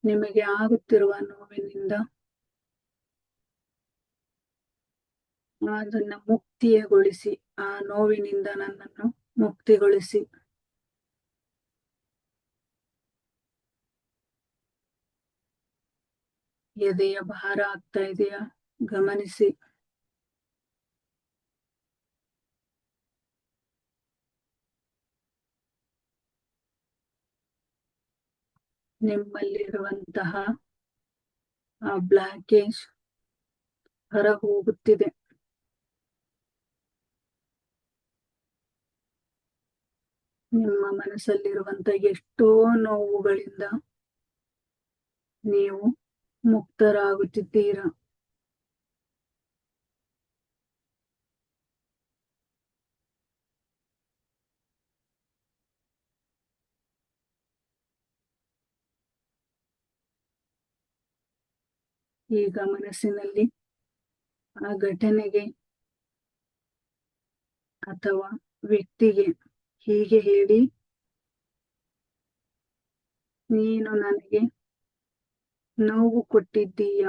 ನಿಮಗೆ ಆಗುತ್ತಿರುವ ನೋವಿನಿಂದ ಅದನ್ನ ಮುಕ್ತಿಯಗೊಳಿಸಿ. ಆ ನೋವಿನಿಂದ ನನ್ನನ್ನು ಮುಕ್ತಿಗೊಳಿಸಿ. ಎದೆಯ ಭಾರ ಆಗ್ತಾ ಇದೆಯಾ ಗಮನಿಸಿ. ನಿಮ್ಮಲ್ಲಿರುವಂತಹ ಆ ಬ್ಲಾಕೇಜ್ ಹೊರ ಹೋಗುತ್ತಿದೆ. ನಿಮ್ಮ ಮನಸ್ಸಲ್ಲಿರುವಂತಹ ಎಷ್ಟೋ ನೋವುಗಳಿಂದ ನೀವು ಮುಕ್ತರಾಗುತ್ತಿದ್ದೀರಾ. ಈಗ ಮನಸ್ಸಿನಲ್ಲಿ ಆ ಘಟನೆಗೆ ಅಥವಾ ವ್ಯಕ್ತಿಗೆ ಹೀಗೆ ಹೇಳಿ, ನೀನು ನನಗೆ ನೋವು ಕೊಟ್ಟಿದ್ದೀಯ,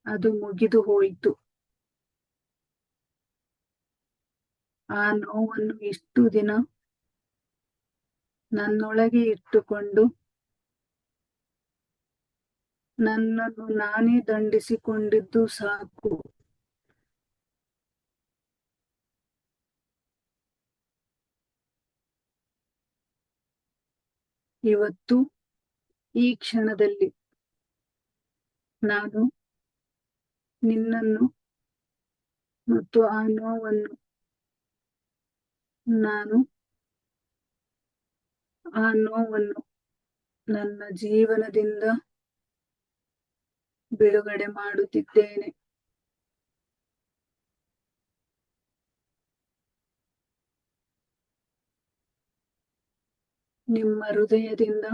ಅದು ಮುಗಿದು ಹೋಯಿತು. ಆ ನೋವನ್ನು ಇಷ್ಟು ದಿನ ನನ್ನೊಳಗೆ ಇಟ್ಟುಕೊಂಡು ನನ್ನನ್ನು ನಾನೇ ದಂಡಿಸಿಕೊಂಡಿದ್ದು ಸಾಕು. ಇವತ್ತು ಈ ಕ್ಷಣದಲ್ಲಿ ನಾನು ನಿನ್ನನ್ನು ಮತ್ತು ಆ ನೋವನ್ನು ನಾನು ಆ ನೋವನ್ನು ನನ್ನ ಜೀವನದಿಂದ ಬಿಡುಗಡೆ ಮಾಡುತ್ತಿದ್ದೇನೆ. ನಿಮ್ಮ ಹೃದಯದಿಂದ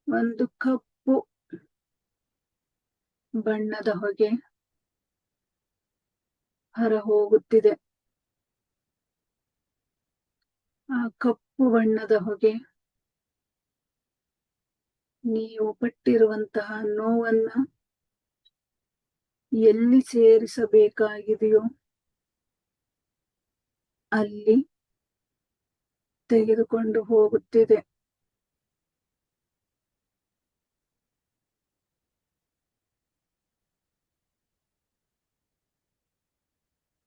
ಒಂದು ಕಪ್ಪು ಬಣ್ಣದ ಹೊಗೆ ಹೊರ ಹೋಗುತ್ತಿದೆ. ಆ ಕಪ್ಪು ಬಣ್ಣದ ಹೊಗೆ ನೀವು ಪಟ್ಟಿರುವಂತಹ ನೋವನ್ನ ಎಲ್ಲಿ ಸೇರಿಸಬೇಕಾಗಿದೆಯೋ ಅಲ್ಲಿ ತೆಗೆದುಕೊಂಡು ಹೋಗುತ್ತಿದೆ.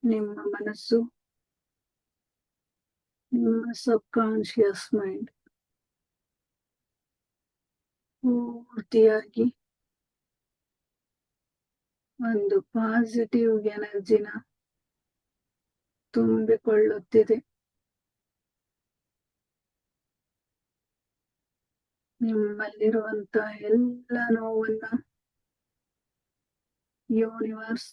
ನಿಮ್ಮ ಮನಸ್ಸು, ನಿಮ್ಮ ಸಬ್ಕಾನ್ಶಿಯಸ್ ಮೈಂಡ್ ಪೂರ್ತಿಯಾಗಿ ಒಂದು ಪಾಸಿಟಿವ್ ಎನರ್ಜಿನ ತುಂಬಿಕೊಳ್ಳುತ್ತಿದೆ. ನಿಮ್ಮಲ್ಲಿರುವಂತಹ ಎಲ್ಲ ನೋವನ್ನ ಯೂನಿವರ್ಸ್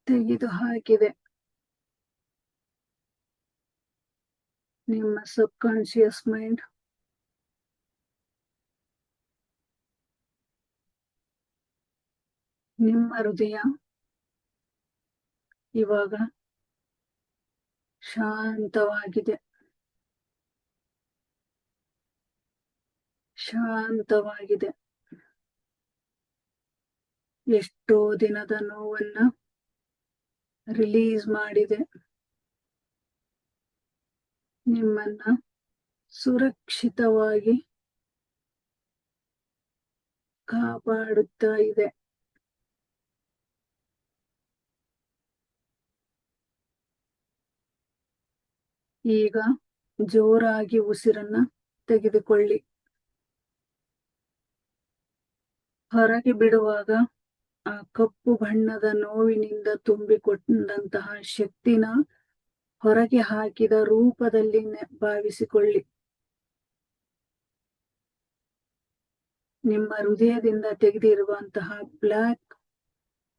ತೆಗೆದು ಹಾಕಿದೆ. ನಿಮ್ಮ ಸಬ್ಕಾನ್ಶಿಯಸ್ ಮೈಂಡ್ ನಿಮ್ಮ ಹೃದಯ ಇವಾಗ ಶಾಂತವಾಗಿದೆ. ಶಾಂತವಾಗಿದೆ. ಎಷ್ಟೋ ದಿನದ ನೋವನ್ನ ರಿಲೀಸ್ ಮಾಡಿದೆ. ನಿಮ್ಮನ್ನ ಸುರಕ್ಷಿತವಾಗಿ ಕಾಪಾಡುತ್ತಾ ಇದೆ. ಈಗ ಜೋರಾಗಿ ಉಸಿರನ್ನ ತೆಗೆದುಕೊಳ್ಳಿ. ಹೊರಗೆ ಬಿಡುವಾಗ ಆ ಕಪ್ಪು ಬಣ್ಣದ ನೋವಿನಿಂದ ತುಂಬಿಕೊಂಡಂತಹ ಶಕ್ತಿನ ಹೊರಗೆ ಹಾಕಿದ ರೂಪದಲ್ಲಿ ಭಾವಿಸಿಕೊಳ್ಳಿ. ನಿಮ್ಮ ಹೃದಯದಿಂದ ತೆಗೆದಿರುವಂತಹ ಬ್ಲ್ಯಾಕ್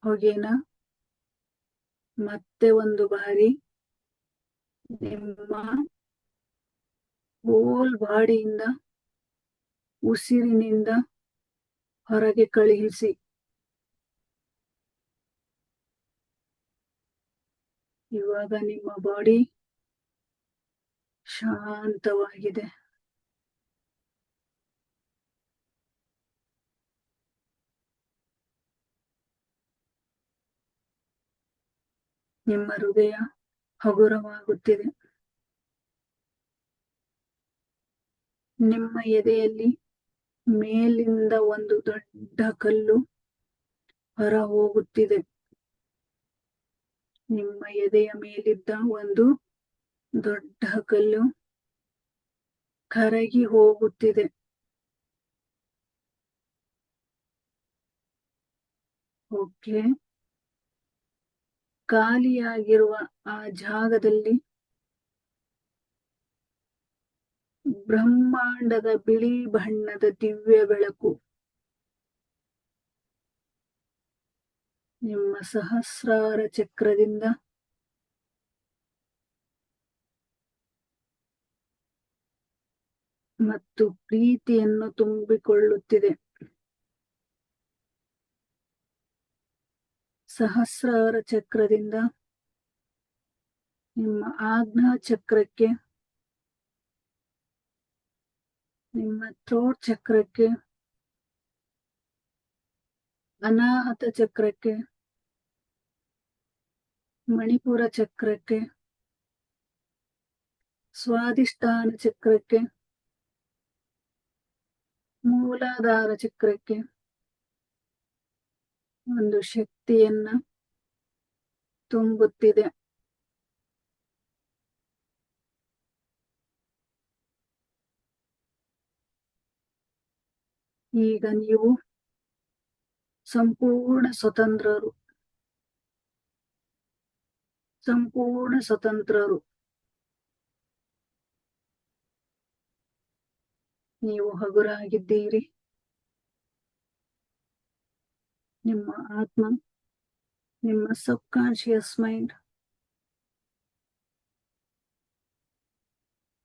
ಹೊಗೆನ ಮತ್ತೆ ಒಂದು ಬಾರಿ ನಿಮ್ಮ ಹೋಲ್ ಬಾಡಿಯಿಂದ ಉಸಿರಿನಿಂದ ಹೊರಗೆ ಕಳುಹಿಸಿ. ಇವಾಗ ನಿಮ್ಮ ಬಾಡಿ ಶಾಂತವಾಗಿದೆ. ನಿಮ್ಮ ಹೃದಯ ಹಗುರವಾಗುತ್ತಿದೆ. ನಿಮ್ಮ ಎದೆಯಲ್ಲಿ ಮೇಲಿಂದ ಒಂದು ದೊಡ್ಡ ಕಲ್ಲು ಹೊರ ಹೋಗುತ್ತಿದೆ. ನಿಮ್ಮ ಎದೆಯ ಮೇಲಿದ್ದ ಒಂದು ದೊಡ್ಡ ಕಲ್ಲು ಕರಗಿ ಹೋಗುತ್ತಿದೆ. ಓಕೆ, ಖಾಲಿಯಾಗಿರುವ ಆ ಜಾಗದಲ್ಲಿ ಬ್ರಹ್ಮಾಂಡದ ಬಿಳಿ ಬಣ್ಣದ ದಿವ್ಯ ಬೆಳಕು ನಿಮ್ಮ ಸಹಸ್ರಾರ ಚಕ್ರದಿಂದ ಮತ್ತು ಪ್ರೀತಿಯನ್ನು ತುಂಬಿಕೊಳ್ಳುತ್ತಿದೆ. ಸಹಸ್ರಾರ ಚಕ್ರದಿಂದ ನಿಮ್ಮ ಆಜ್ಞಾ ಚಕ್ರಕ್ಕೆ, ನಿಮ್ಮ ಥ್ರೋಟ್ ಚಕ್ರಕ್ಕೆ ಅನಾಹತ ಚಕ್ರಕ್ಕೆ, ಮಣಿಪುರ ಚಕ್ರಕ್ಕೆ, ಸ್ವಾಧಿಷ್ಠಾನ ಚಕ್ರಕ್ಕೆ, ಮೂಲಾಧಾರ ಚಕ್ರಕ್ಕೆ ಒಂದು ಶಕ್ತಿಯನ್ನ ತುಂಬುತ್ತಿದೆ. ಈಗ ನೀವು ಸಂಪೂರ್ಣ ಸ್ವತಂತ್ರರು, ಸಂಪೂರ್ಣ ಸ್ವತಂತ್ರರು. ನೀವು ಹಗುರಾಗಿದ್ದೀರಿ. ನಿಮ್ಮ ಆತ್ಮ, ನಿಮ್ಮ ಸಬ್ ಕಾನ್ಶಿಯಸ್ ಮೈಂಡ್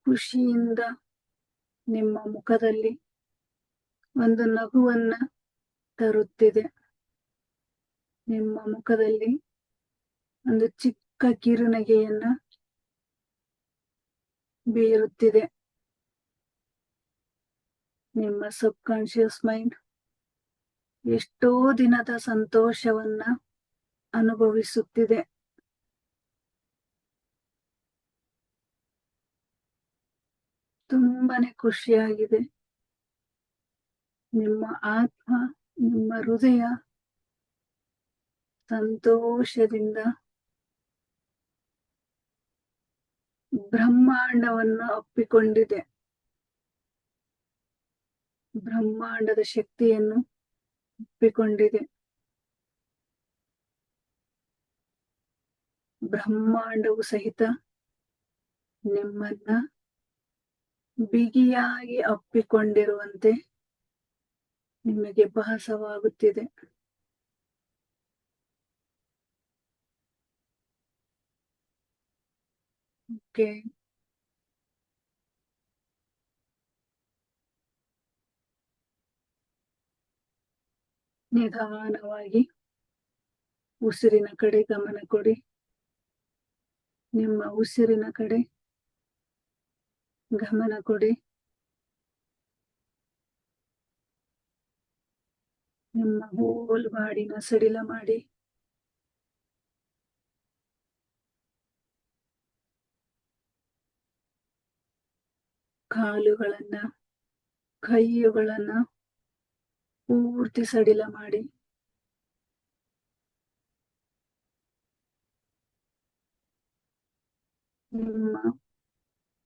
ಖುಷಿಯಿಂದ ನಿಮ್ಮ ಮುಖದಲ್ಲಿ ಒಂದು ನಗುವನ್ನ ತರುತ್ತಿದೆ. ನಿಮ್ಮ ಮುಖದಲ್ಲಿ ಒಂದು ಚಿಕ್ಕ ಕಿರುನಗೆಯನ್ನ ಬೀರುತ್ತಿದೆ. ನಿಮ್ಮ ಸಬ್ ಕಾನ್ಶಿಯಸ್ ಮೈಂಡ್ ಎಷ್ಟೋ ದಿನದ ಸಂತೋಷವನ್ನ ಅನುಭವಿಸುತ್ತಿದೆ. ತುಂಬಾನೇ ಖುಷಿಯಾಗಿದೆ. ನಿಮ್ಮ ಆತ್ಮ, ನಿಮ್ಮ ಹೃದಯ ಸಂತೋಷದಿಂದ ಬ್ರಹ್ಮಾಂಡವನ್ನು ಅಪ್ಪಿಕೊಂಡಿದೆ. ಬ್ರಹ್ಮಾಂಡದ ಶಕ್ತಿಯನ್ನು ಒಪ್ಪಿಕೊಂಡಿದೆ. ಬ್ರಹ್ಮಾಂಡವು ಸಹಿತ ನಿಮ್ಮನ್ನ ಬಿಗಿಯಾಗಿ ಅಪ್ಪಿಕೊಂಡಿರುವಂತೆ ನಿಮಗೆ ಭಾಸವಾಗುತ್ತಿದೆ. ಓಕೆ, ನಿಧಾನವಾಗಿ ಉಸಿರಿನ ಕಡೆ ಗಮನ ಕೊಡಿ. ನಿಮ್ಮ ಉಸಿರಿನ ಕಡೆ ಗಮನ ಕೊಡಿ. ನಿಮ್ಮ ಹೋಲ್ ಬಾಡಿನ ಸಡಿಲ ಮಾಡಿ. ಕಾಲುಗಳನ್ನ, ಕೈಯುಗಳನ್ನ ಪೂರ್ತಿ ಸಡಿಲ ಮಾಡಿ.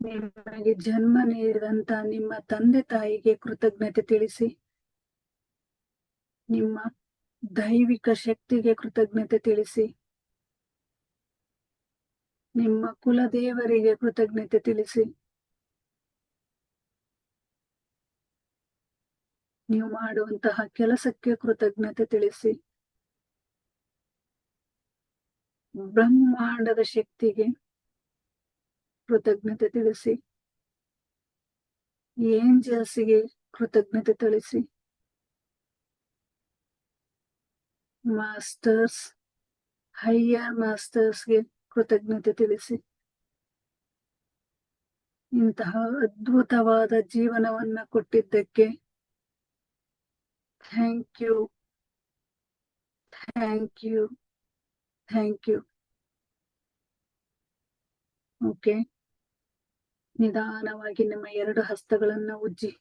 ನಿಮಗೆ ಜನ್ಮ ನೀಡಿದಂತ ನಿಮ್ಮ ತಂದೆ ತಾಯಿಗೆ ಕೃತಜ್ಞತೆ ತಿಳಿಸಿ. ನಿಮ್ಮ ದೈವಿಕ ಶಕ್ತಿಗೆ ಕೃತಜ್ಞತೆ ತಿಳಿಸಿ. ನಿಮ್ಮ ಕುಲದೇವರಿಗೆ ಕೃತಜ್ಞತೆ ತಿಳಿಸಿ. ನೀವು ಮಾಡುವಂತಹ ಕೆಲಸಕ್ಕೆ ಕೃತಜ್ಞತೆ ತಿಳಿಸಿ. ಬ್ರಹ್ಮಾಂಡದ ಶಕ್ತಿಗೆ ಕೃತಜ್ಞತೆ ತಿಳಿಸಿ. ಏಂಜಲ್ಸ್ಗೆ ಕೃತಜ್ಞತೆ ತಿಳಿಸಿ. ಮಾಸ್ಟರ್ಸ್, ಹೈಯರ್ ಮಾಸ್ಟರ್ಸ್ಗೆ ಕೃತಜ್ಞತೆ ತಿಳಿಸಿ. ಇಂತಹ ಅದ್ಭುತವಾದ ಜೀವನವನ್ನ ಕೊಟ್ಟಿದ್ದಕ್ಕೆ thank you, thank you, thank you. Okay, ನಿಧಾನವಾಗಿ ನಿಮ್ಮ 2 ಹಸ್ತಗಳನ್ನ ಉಜ್ಜಿ.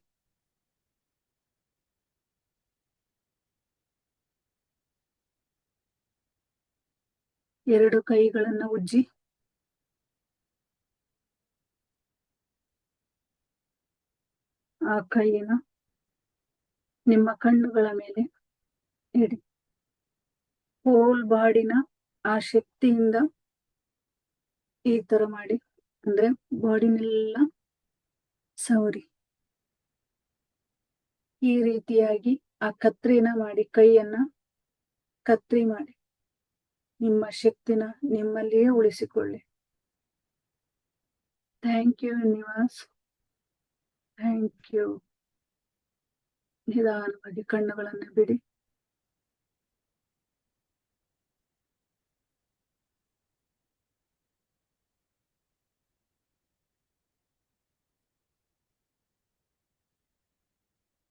ಎರಡು ಕೈಗಳನ್ನ ಉಜ್ಜಿ. ಆ ಕೈನ ನಿಮ್ಮ ಕಣ್ಣುಗಳ ಮೇಲೆ ಇಡಿ. ಹೋಲ್ ಬಾಡಿನ ಆ ಶಕ್ತಿಯಿಂದ ಈ ತರ ಮಾಡಿ, ಅಂದ್ರೆ ಬಾಡಿನೆಲ್ಲ ಸವರಿ. ಈ ರೀತಿಯಾಗಿ ಆ ಕತ್ರಿನ ಮಾಡಿ, ಕೈಯನ್ನ ಕತ್ರಿ ಮಾಡಿ. ನಿಮ್ಮ ಶಕ್ತಿನ ನಿಮ್ಮಲ್ಲಿಯೇ ಉಳಿಸಿಕೊಳ್ಳಿ. Thank you universe, thank you. ನಿಧಾನವಾಗಿ ಕಣ್ಣುಗಳನ್ನು ಬಿಡಿ.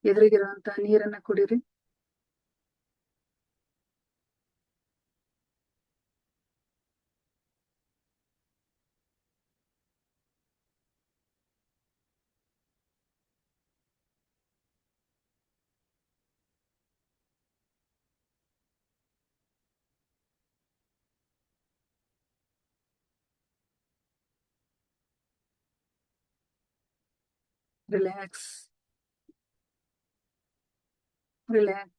ಎದುರಿಗಿರುವಂತಹ ನೀರನ್ನ ಕುಡಿರಿ. Relax relax.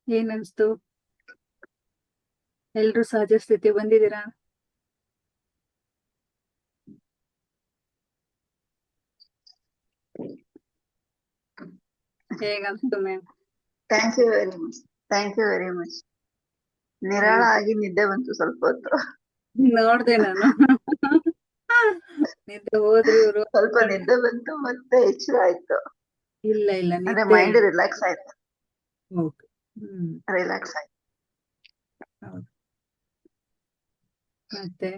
ಏನ್ ಅನ್ಸ್ತು? ಎಲ್ರು ಸಹಜ ಸ್ಥಿತಿ ಬಂದಿದ್ದೀರಾ? ಹೇಗನ್ಸ್ತು ma'am? Thank you very much. Thank you very much. ನಿರಾಳ ಆಗಿ ನಿದ್ದೆ ಬಂತು ಸ್ವಲ್ಪ ಹೊತ್ತು. ನೋಡ್ದೆ ನಾನು. ನಿದ್ದೆ ಹೋದ್ರಿ ಇವ್ರು. ಸ್ವಲ್ಪ ನಿದ್ದೆ ಬಂತು, ಮತ್ತೆ ಎಚ್ಚರ ಆಯ್ತು. ಇಲ್ಲ ಇಲ್ಲ ಅಂದ್ರೆ ನಿದ್ದೆ. ಮೈಂಡ್ ರಿಲ್ಯಾಕ್ಸ್ ಆಯ್ತು. ಓಕೆ. ರಿಲ್ಯಾಕ್ಸ್ ಆಯ್ತು. ಹೌದು. ಮತ್ತೆ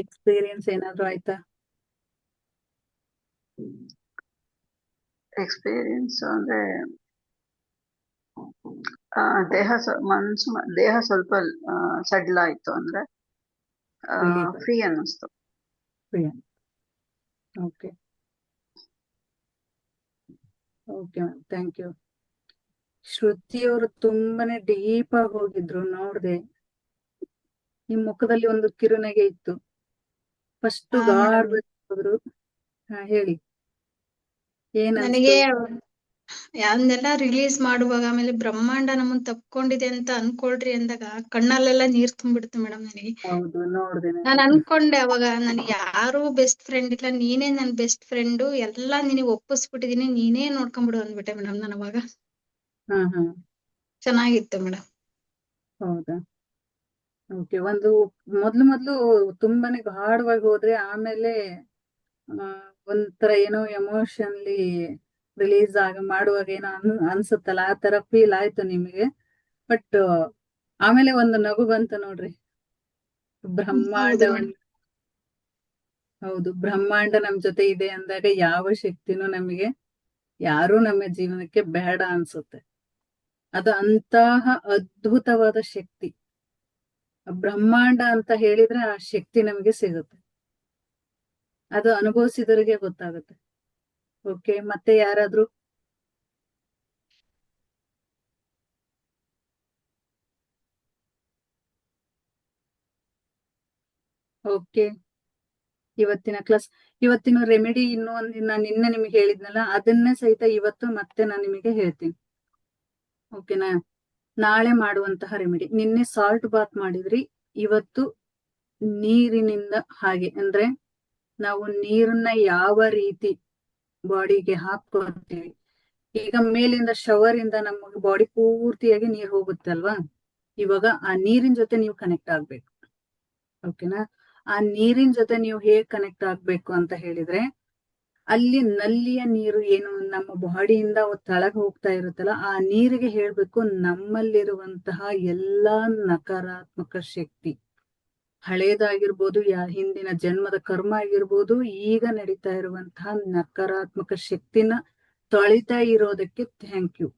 ಎಕ್ಸ್ಪೀರಿಯನ್ಸ್ ಏನಾದ್ರು ಆಯ್ತಾ? ಎಕ್ಸ್ಪೀರಿಯನ್ಸ್ ಅಂದ್ರೆ ದೇಹ ಸ್ವಲ್ಪ ಸಡ್ಲ ಆಯ್ತು, ಅಂದ್ರೆ Relief. ಫ್ರೀ ಅನ್ನಿಸ್ತು. Okay okay ma'am, thank you. Shruti ಅವರು ತುಂಬಾನೇ ಡೀಪ್ ಆಗಿ ಹೋಗಿದ್ರು, ನೋಡ್ದೆ. ನಿಮ್ ಮುಖದಲ್ಲಿ ಒಂದು ಕಿರುನಗೆ ಇತ್ತು. ಫಸ್ಟ್ ಹಾ madam. ಹೋದ್ರು. ಹಾ ಹೇಳಿ, ಏನ್ ನನಗೆ ಅನ್ಸ್ತು? ಯಾವ್ದೆಲ್ಲ ರಿಲೀಸ್ ಮಾಡುವಾಗ ಆಮೇಲೆ ಬ್ರಹ್ಮಾಂಡ ನಮ್ಮನ್ ತಪ್ಕೊಂಡಿದೆ ಅಂತ ಅನ್ಕೊಳ್ರಿ ಅಂದಾಗ ಕಣ್ಣಲ್ಲೆಲ್ಲ ನೀರ್ ತುಂಬಿಡ್ತು ಮೇಡಮ್ ನನಗೆ. ಹೌದು, ನೋಡ್ದೆ ನಾನ್ ಅನ್ಕೊಂಡೆ ಅವಾಗ, ನನ್ ಯಾರು ಬೆಸ್ಟ್ ಫ್ರೆಂಡ್ ಇಲ್ಲ, ನೀನೇ ನನ್ ಬೆಸ್ಟ್ ಫ್ರೆಂಡು, ಎಲ್ಲಾ ನಿನಗೆ ಒಪ್ಪಿಸ್ಬಿಟ್ಟಿದೀನಿ, ನೀನೇ ನೋಡ್ಕೊಂಡ್ಬಿಡು ಅಂದ್ಬಿಟ್ಟೆ ಮೇಡಮ್ ನಾನು ಅವಾಗ. ಹಾ ಹಾ ಚೆನ್ನಾಗಿತ್ತು ಮೇಡಮ್. ಹೌದಾ? ಓಕೆ. ಒಂದು ಮೊದ್ಲು ತುಂಬಾನೇ ಗಾಢವಾಗಿ ಹೋದ್ರೆ ಆಮೇಲೆ ಒಂಥರ ಏನೋ ಎಮೋಷನ್ಲಿ ರಿಲೀಸ್ ಮಾಡುವಾಗ ಏನೋ ಅನ್ಸುತ್ತಲ್ಲ, ಆ ತರ ಫೀಲ್ ಆಯ್ತು ನಿಮಗೆ. ಬಟ್ ಆಮೇಲೆ ಒಂದು ನಗು ಬಂತು ನೋಡ್ರಿ. ಬ್ರಹ್ಮಾಂಡವನ್ನ, ಹೌದು, ಬ್ರಹ್ಮಾಂಡ ನಮ್ ಜೊತೆ ಇದೆ ಅಂದಾಗ ಯಾವ ಶಕ್ತಿನೂ ನಮಗೆ, ಯಾರು ನಮ್ಮ ಜೀವನಕ್ಕೆ ಬೇಡ ಅನ್ಸುತ್ತೆ. ಅದು ಅಂತಹ ಅದ್ಭುತವಾದ ಶಕ್ತಿ. ಬ್ರಹ್ಮಾಂಡ ಅಂತ ಹೇಳಿದ್ರೆ ಆ ಶಕ್ತಿ ನಮಗೆ ಸಿಗುತ್ತೆ. ಅದು ಅನುಭವಿಸಿದವರಿಗೆ ಗೊತ್ತಾಗುತ್ತೆ. ಓಕೆ, ಮತ್ತೆ ಯಾರಾದ್ರೂ? ಓಕೆ, ಇವತ್ತಿನ ರೆಮಿಡಿ ಇನ್ನೂ ಒಂದು ನಾನು ನಿನ್ನೆ ನಿಮಗೆ ಹೇಳಿದ್ನಲ್ಲ, ಅದನ್ನೇ ಸಹಿತ ಇವತ್ತು ಮತ್ತೆ ನಾನು ನಿಮಗೆ ಹೇಳ್ತೀನಿ. ಓಕೆನಾ? ನಾಳೆ ಮಾಡುವಂತಹ ರೆಮಿಡಿ. ನಿನ್ನೆ ಸಾಲ್ಟ್ ಬಾತ್ ಮಾಡಿದ್ರಿ, ಇವತ್ತು ನೀರಿನಿಂದ, ಹಾಗೆ ಅಂದ್ರೆ ನಾವು ನೀರನ್ನ ಯಾವ ರೀತಿ ಬಾಡಿಗೆ ಹಾಕೋತೀವಿ, ಈಗ ಮೇಲಿಂದ ಶವರ್ ಇಂದ ನಮ್ಮ ಬಾಡಿ ಪೂರ್ತಿಯಾಗಿ ನೀರ್ ಹೋಗುತ್ತೆ ಅಲ್ವಾ, ಇವಾಗ ಆ ನೀರಿನ ಜೊತೆ ನೀವು ಕನೆಕ್ಟ್ ಆಗ್ಬೇಕು. ಓಕೆನಾ? ಆ ನೀರಿನ ಜೊತೆ ನೀವು ಹೇಗ್ ಕನೆಕ್ಟ್ ಆಗ್ಬೇಕು ಅಂತ ಹೇಳಿದ್ರೆ, ಅಲ್ಲಿ ನಲ್ಲಿಯ ನೀರು ಏನು ನಮ್ಮ ಬಾಡಿಯಿಂದ ತಳಗ ಹೋಗ್ತಾ ಇರುತ್ತಲ್ಲ, ಆ ನೀರಿಗೆ ಹೇಳ್ಬೇಕು ನಮ್ಮಲ್ಲಿರುವಂತಹ ಎಲ್ಲಾ ನಕಾರಾತ್ಮಕ ಶಕ್ತಿ, ಹಳೇದಾಗಿರ್ಬೋದು, ಹಿಂದಿನ ಜನ್ಮದ ಕರ್ಮ ಆಗಿರ್ಬೋದು, ಈಗ ನಡೀತಾ ಇರುವಂತಹ ನಕಾರಾತ್ಮಕ ಶಕ್ತಿನ ತೊಳಿತಾ ಇರೋದಕ್ಕೆ ಥ್ಯಾಂಕ್ ಯು.